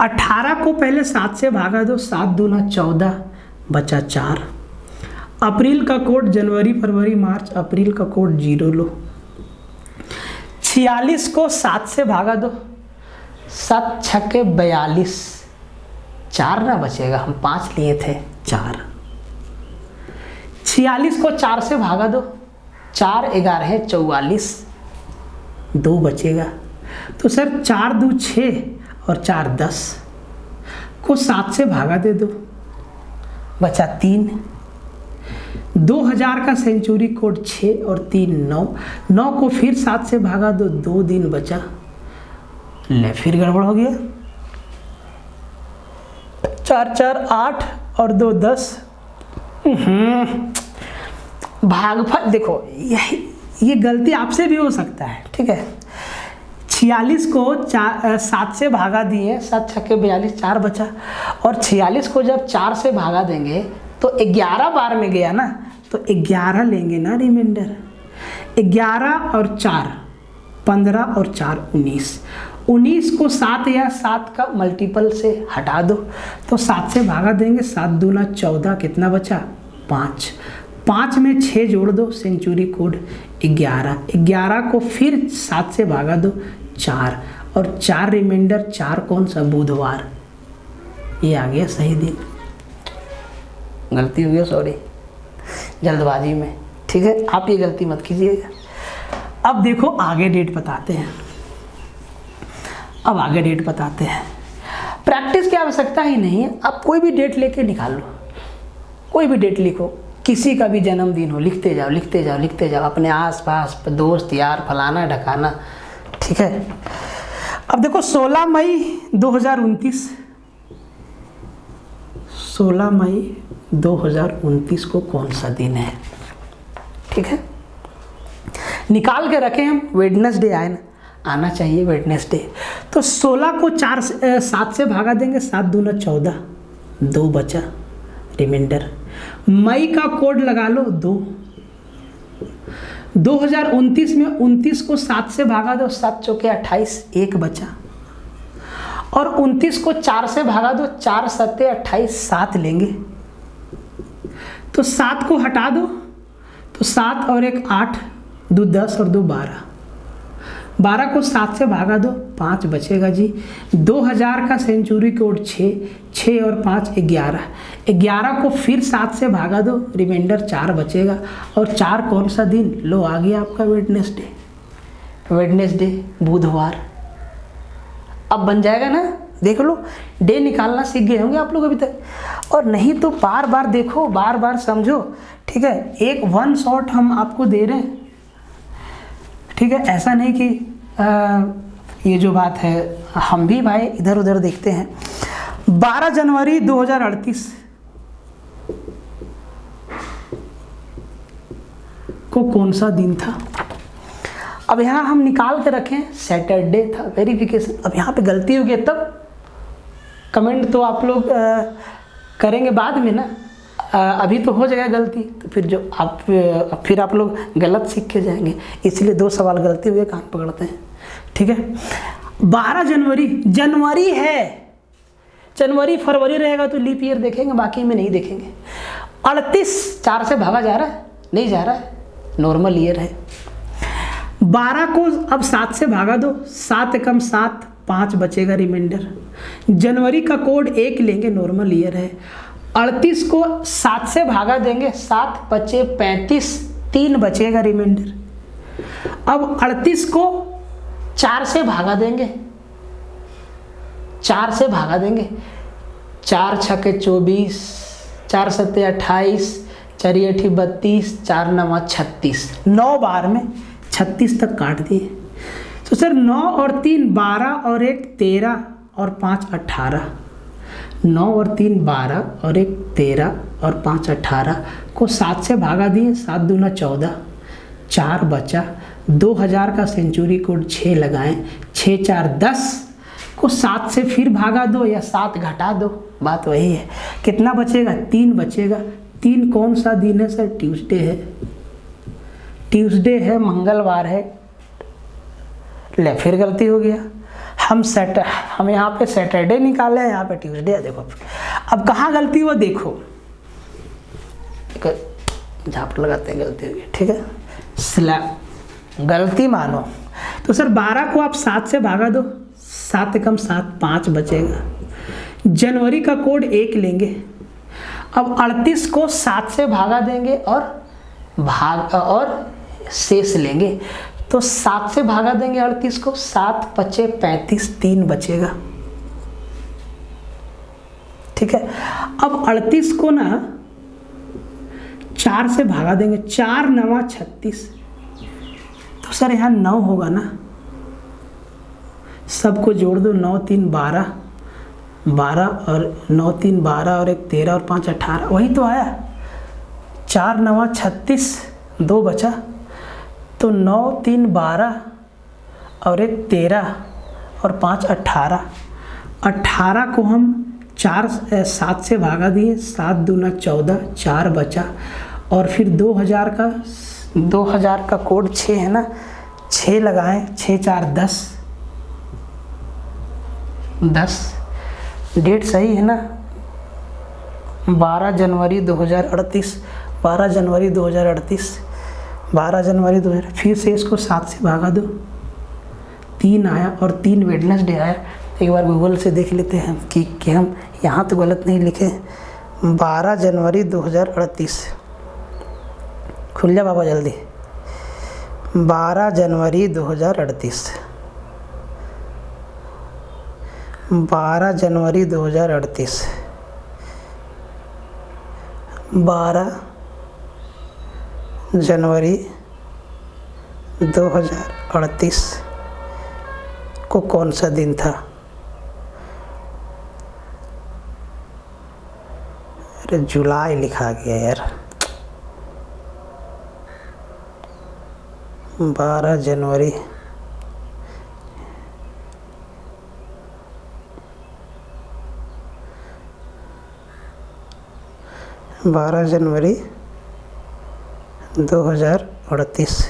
18 को पहले 7 से भागा दो, 7 दूना 14 बचा 4। अप्रैल का कोड जनवरी फरवरी मार्च, अप्रैल का कोड 0 लो। 46 को 7 से भागा दो, 7 छक्के 42, 4 ना बचेगा, हम 5 लिए थे, 4। 46 को 4 से भागा दो, 4 11 44, 2 बचेगा। तो सर 4 2 6 और 4 10 को 7 से भागा दे दो, बचा 3, 2000 का सेंचुरी कोड 6 और 3 9, 9 को फिर 7 से भागा दो, 2 दिन बचा। ले फिर गड़बड़ हो गया, 4 4 8 और 2 10। भागफल देखो, ये गलती आपसे भी हो सकता है, ठीक है। 46 को 7 से भागा दिए, 7 छक्के 42, 4 बचा। और 46 को जब 4 से भागा देंगे तो 11 बार में गया ना, तो 11 लेंगे ना रिमाइंडर। 11 और 4 15 और 4 19। 19 को 7 या 7 का मल्टीपल से हटा दो, तो 7 से भागा देंगे, 7 दूना 14, कितना बचा 5। 5 में 6 जोड़ दो, सेंचुरी कोड 11। 11 को फिर 7 से भागा दो, 4 और 4 रिमाइंडर, 4 कौन सा, बुधवार। ये आ गया सही दिन। गलती हो गया, सॉरी, जल्दबाजी में, ठीक है। आप ये गलती मत कीजिएगा। अब देखो आगे डेट बताते हैं, अब आगे डेट बताते हैं। प्रैक्टिस की आवश्यकता ही नहीं है, आप कोई भी डेट लेके निकाल लो, कोई भी डेट लिखो, किसी का भी जन्मदिन हो, लिखते जाओ लिखते जाओ लिखते जाओ, अपने आसपास दोस्त यार फलाना ढकाना, ठीक है। अब देखो 16 मई 2029, 16 मई 2029 को कौन सा दिन है, ठीक है। निकाल के रखें हम, वेडनेसडे आए ना, आना चाहिए वेडनेसडे। तो 16 को 7 से भागा देंगे, 7 दूना 14, 2 बचा रिमाइंडर। मई का कोड लगा लो 2। 2029 में 29 को 7 से भागा दो, 7 चौके 28, 1 बचा। और 29 को 4 से भागा दो, 4 सत्ते 28, 7 लेंगे। तो 7 को हटा दो, तो 7 और 1 8, 2 10 और 2 12। 12 को 7 से भागा दो, 5 बचेगा जी। 2000 का सेंचुरी कोड 6, 6 और 5 11। 11 को फिर 7 से भागा दो, रिमाइंडर 4 बचेगा। और 4 कौन सा दिन, लो आ गया आपका वेडनेसडे। वेडनेसडे बुधवार। अब बन जाएगा ना, देख लो, डे निकालना सीख गए होंगे आप लोग अभी तक। और नहीं तो बार बार देखो, बार बार समझो, ठीक है। एक वन शॉट हम आपको दे रहे हैं, ठीक है। ऐसा नहीं कि ये जो बात है, हम भी भाई इधर उधर देखते हैं। 12 जनवरी 2038 को कौन सा दिन था। अब यहाँ हम निकाल के रखें, सैटरडे था, वेरिफिकेशन। अब यहाँ पे गलती हो गई, तब कमेंट तो आप लोग करेंगे बाद में ना, अभी तो हो जाएगा गलती, तो फिर जो आप फिर आप लोग गलत सीख के जाएंगे। इसलिए 2 सवाल गलती हुए कान पकड़ते हैं, ठीक है। 12 जनवरी, जनवरी है, जनवरी फरवरी रहेगा तो लीप ईयर देखेंगे, बाकी में नहीं देखेंगे। 38 4 से भागा जा रहा है, नहीं जा रहा है, नॉर्मल ईयर है। 12 को अब 7 से भागा दो, 7 एकम 7, 5 बचेगा रिमाइंडर। जनवरी का कोड 1 लेंगे, नॉर्मल ईयर है। 38 को 7 से भागा देंगे, 7 बचे 35, 3 बचेगा रिमाइंडर। अब 38 को 4 से भागा देंगे, 4 से भागा देंगे, 4 छक्के 24, 4 सत्ते 28, 4 8 32, 4 9 36, 9 बार में 36 तक काट दिए। तो सर 9 और 3 12 और 1 13 और 5 18, 9 और 3 12 और 1 13 और 5 18 को 7 से भागा दिए, 7 दूना 14, 4 बचा। 2000 का सेंचुरी कोड 6 लगाएं, 6 4 10 को 7 से फिर भागा दो या 7 घटा दो, बात वही है। कितना बचेगा, 3 बचेगा। 3 कौन सा दिन है सर, ट्यूसडे है, ट्यूसडे है, मंगलवार है। ले फिर गलती हो गया, हम यहाँ पे सैटरडे निकाले हैं, यहाँ पे ट्यूसडे है। देखो अब कहाँ गलती हुआ, देखो झापड़ लगाते हैं, गलती हो गई, ठीक है। स्लैब गलती मानो, तो सर 12 को आप 7 से भागा दो, 7 एकम 7, 5 बचेगा। जनवरी का कोड 1 लेंगे। अब 38 को 7 से भागा देंगे और शेष लेंगे, तो 7 से भागा देंगे 38 को, 7 बचे 35, 3 बचेगा। ठीक है। अब 38 को ना 4 से भागा देंगे, 4 9 36, तो सर यहाँ 9 होगा ना, सबको जोड़ दो, 9 3 12, 12 और 9 3 12 और 1 13 और 5 18, वही तो आया। 4 9 36, 2 बचा, तो 9 3 12 और 1 13 और 5 18। 18 को हम 7 से भागा दिए, 7 दूना 14, 4 बचा, और फिर 2000 का कोड 6 है ना, 6 लगाएं, 6 4 10, 10, डेट सही है ना, 12 जनवरी 2038, 12 जनवरी 2038, 12 जनवरी 2000। फिर से इसको 7 से भागा दो, 3 आया और 3 वेडनेसडे आया। एक बार गूगल से देख लेते हैं कि हम यहाँ तो गलत नहीं लिखे। 12 जनवरी 2038, खुल जा बाबा जल्दी। 12 जनवरी 2038, 12 जनवरी 2038, 12 जनवरी 2038 को कौन सा दिन था? अरे जुलाई लिखा गया यार। 12 जनवरी 2038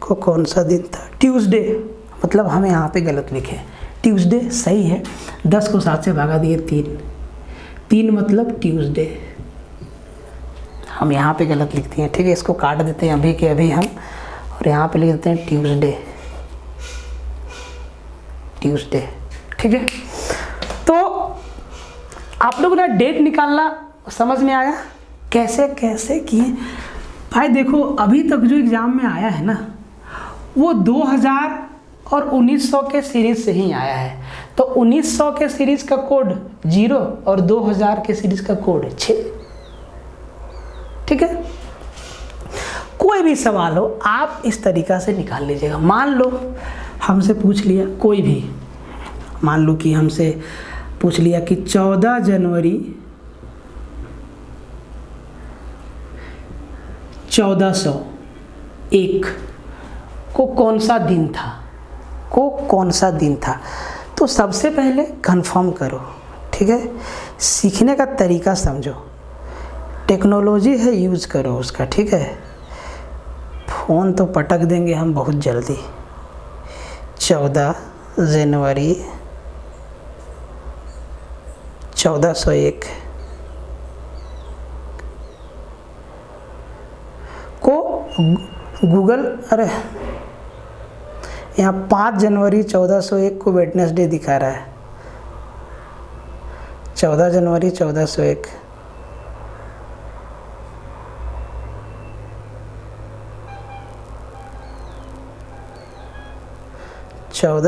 को कौन सा दिन था? ट्यूसडे, मतलब हम यहाँ पे गलत लिखे। ट्यूसडे सही है, 10 को 7 से भागा दिए, 3 मतलब ट्यूसडे, हम यहाँ पे गलत लिखते हैं। ठीक है, इसको काट देते हैं अभी के अभी हम, और यहाँ पे लिख देते हैं ट्यूसडे, ट्यूसडे। ठीक है, तो आप लोग ना डेट निकालना समझ में आया कैसे कैसे किए भाई। देखो अभी तक जो एग्ज़ाम में आया है ना, वो 2000 और 1900 के सीरीज से ही आया है। तो 1900 के सीरीज का कोड 0 और 2000 के सीरीज का कोड 6। ठीक है, कोई भी सवाल हो आप इस तरीका से निकाल लीजिएगा। मान लो हमसे पूछ लिया कोई भी, मान लो कि हमसे पूछ लिया कि 14 जनवरी 1401 को कौन सा दिन था, को कौन सा दिन था, तो सबसे पहले कंफर्म करो। ठीक है, सीखने का तरीका समझो, टेक्नोलॉजी है यूज़ करो उसका। ठीक है, फ़ोन तो पटक देंगे हम बहुत जल्दी। 14 जनवरी 1401 को गूगल, अरे यहाँ 5 जनवरी 1401 को वेडनेसडे दिखा रहा है। 14 जनवरी 1401,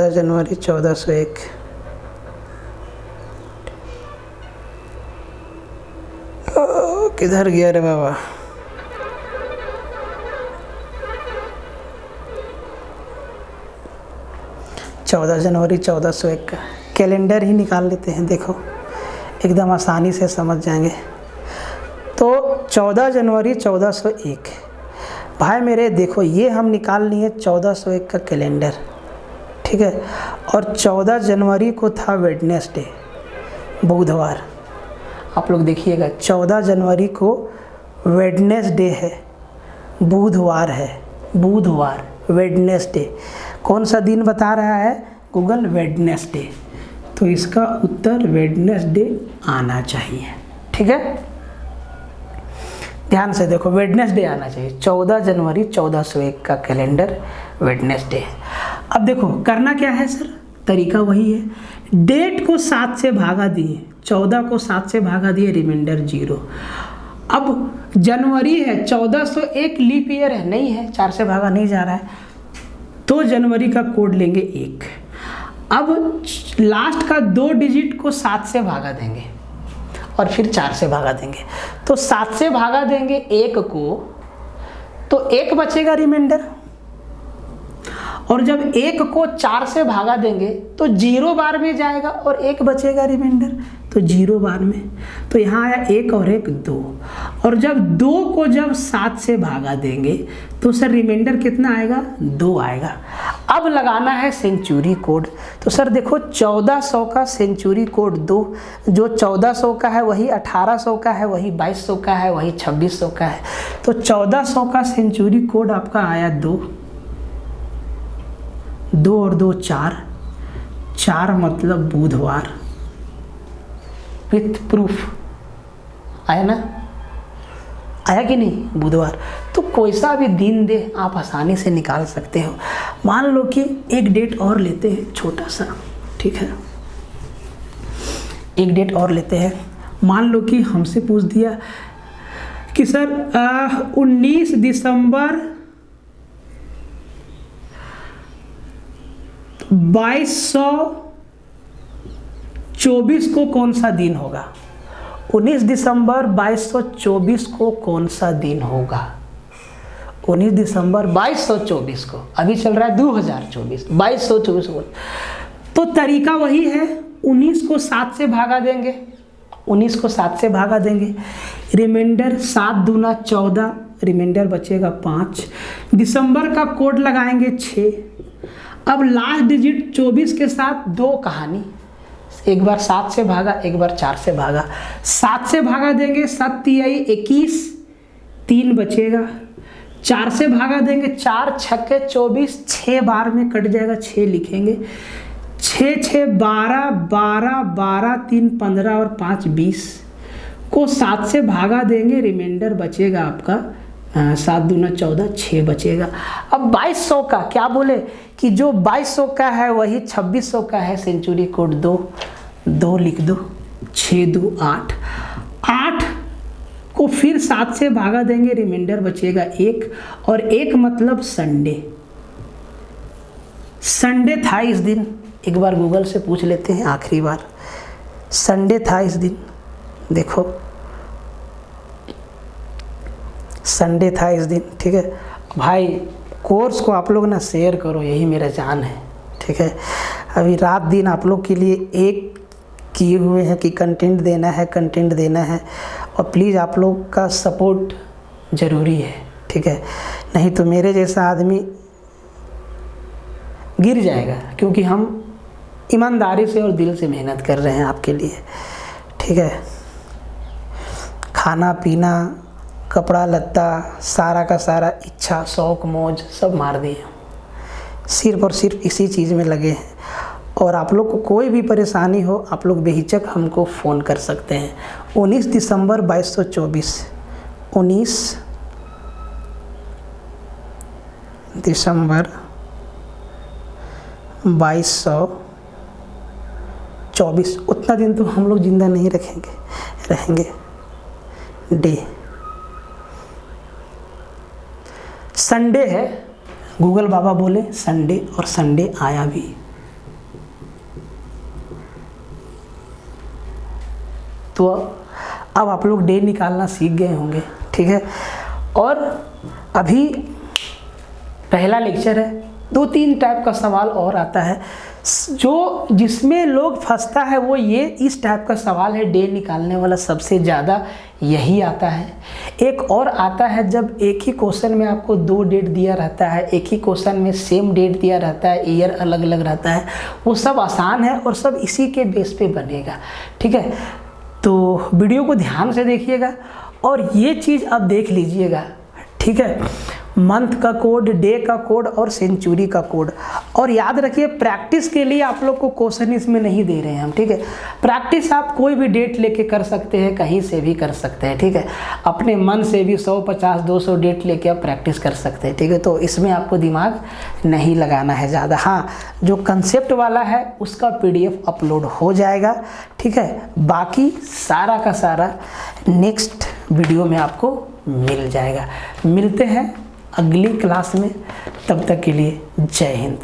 जनवरी 1401, किधर गया रे बाबा? जनवरी 1401 का कैलेंडर ही निकाल लेते हैं। देखो एकदम आसानी से समझ जाएंगे। तो 14 जनवरी 1401 भाई मेरे, देखो ये हम निकाल लिए 1401 का कैलेंडर। ठीक है, और 14 जनवरी को था वेडनेसडे, बुधवार। आप लोग देखिएगा 14 जनवरी को वेडनेसडे है, बुधवार है, बुधवार वेडनेसडे। कौन सा दिन बता रहा है गूगल? वेडनेसडे। तो इसका उत्तर वेडनेसडे आना चाहिए। ठीक है, ध्यान से देखो, वेडनेसडे आना चाहिए। 14 जनवरी 1401 का कैलेंडर वेडनेसडे है। अब देखो करना क्या है सर, तरीका वही है। डेट को 7 से भागा दिए, 14 को 7 से भागा दिए, रिमाइंडर 0। अब जनवरी है 1401 लीप ईयर है, नहीं है, 4 से भागा नहीं जा रहा है, तो जनवरी का कोड लेंगे 1। अब लास्ट का 2 डिजिट को 7 से भागा देंगे और फिर 4 से भागा देंगे। तो 7 से भागा देंगे 1 को, तो 1 बचेगा रिमाइंडर, और जब 1 को 4 से भागा देंगे तो 0 बार में जाएगा और 1 बचेगा रिमाइंडर, तो 0 बार में। तो यहाँ आया 1 और 1 2, और जब 2 को जब 7 से भागा देंगे तो सर रिमाइंडर कितना आएगा, 2 आएगा। अब लगाना है सेंचुरी कोड। तो सर देखो 1400 का सेंचुरी कोड 2, जो 1400 का है वही 1800 का है, वही 2200 का है, वही 2600 का है। तो 1400 का सेंचुरी कोड आपका आया 2, 2 और 2 4, 4 मतलब बुधवार, विथ प्रूफ। आया ना, आया कि नहीं, बुधवार। तो कोई सा भी दिन दे आप आसानी से निकाल सकते हो। मान लो कि एक डेट और लेते हैं छोटा सा, ठीक है, एक डेट और लेते हैं। मान लो कि हमसे पूछ दिया कि सर 19 दिसंबर 2224 को कौन सा दिन होगा। 19 दिसंबर 2224 को कौन सा दिन होगा। 19 दिसंबर 2224 को, अभी चल रहा है 2024, 2224 को। तो तरीका वही है, 19 को 7 से भागा देंगे, 19 को 7 से भागा देंगे, रिमाइंडर 7 दूना 14, रिमाइंडर बचेगा 5। दिसंबर का कोड लगाएंगे 6। अब लास्ट डिजिट 24 के साथ 2 कहानी, एक बार 7 से भागा, एक बार 4 से भागा। 7 से भागा देंगे, 7 तिहाई 21, 3 बचेगा। 4 से भागा देंगे, 4 छक्के 24, 6 बार में कट जाएगा, 6 लिखेंगे। 6 6 12, 12 12 3 15 और 5 20 को 7 से भागा देंगे, रिमाइंडर बचेगा आपका 7 दूना 14, 6 बचेगा। अब 2200 का क्या बोले कि जो 2200 का है वही 2600 का है, सेंचुरी कोड 2, 2 लिख दो, 6 2 8, 8 को फिर 7 से भागा देंगे, रिमाइंडर बचेगा 1, और 1 मतलब संडे। संडे था इस दिन, एक बार गूगल से पूछ लेते हैं, आखिरी बार संडे था इस दिन, देखो संडे था इस दिन, ठीक है भाई। कोर्स को आप लोग ना शेयर करो, यही मेरा जान है, ठीक है। अभी रात दिन आप लोग के लिए एक किए हुए हैं कि कंटेंट देना है, कंटेंट देना है, और प्लीज़ आप लोग का सपोर्ट ज़रूरी है, ठीक है। नहीं तो मेरे जैसा आदमी गिर जाएगा, क्योंकि हम ईमानदारी से और दिल से मेहनत कर रहे हैं आपके लिए, ठीक है। खाना पीना, कपड़ा लत्ता, सारा का सारा इच्छा शौक मौज सब मार दिए, सिर्फ और सिर्फ इसी चीज़ में लगे हैं। और आप लोग को कोई भी परेशानी हो, आप लोग बेहिचक हमको फ़ोन कर सकते हैं। 19 दिसंबर 2224, 19 दिसंबर 2224, उतना दिन तो हम लोग ज़िंदा नहीं रहेंगे। डे संडे है, गूगल बाबा बोले संडे, और संडे आया भी। तो अब आप लोग डे निकालना सीख गए होंगे, ठीक है। और अभी पहला लेक्चर है, 2-3 टाइप का सवाल और आता है, जो जिसमें लोग फंसता है वो ये इस टाइप का सवाल है, डे निकालने वाला सबसे ज़्यादा यही आता है। एक और आता है जब एक ही क्वेश्चन में आपको 2 डेट दिया रहता है, एक ही क्वेश्चन में सेम डेट दिया रहता है, ईयर अलग अलग रहता है, वो सब आसान है और सब इसी के बेस पे बनेगा, ठीक है। तो वीडियो को ध्यान से देखिएगा और ये चीज़ अब देख लीजिएगा, ठीक है। मंथ का कोड, डे का कोड और सेंचुरी का कोड। और याद रखिए प्रैक्टिस के लिए आप लोग को क्वेश्चन इसमें नहीं दे रहे हैं हम, ठीक है। प्रैक्टिस आप कोई भी डेट लेके कर सकते हैं, कहीं से भी कर सकते हैं, ठीक है। अपने मन से भी 100, 50, 200 डेट लेके आप प्रैक्टिस कर सकते हैं, ठीक है। तो इसमें आपको दिमाग नहीं लगाना है ज़्यादा। हाँ, जो कंसेप्ट वाला है उसका PDF अपलोड हो जाएगा, ठीक है। बाकी सारा का सारा नेक्स्ट वीडियो में आपको मिल जाएगा। मिलते हैं अगली क्लास में, तब तक के लिए जय हिंद।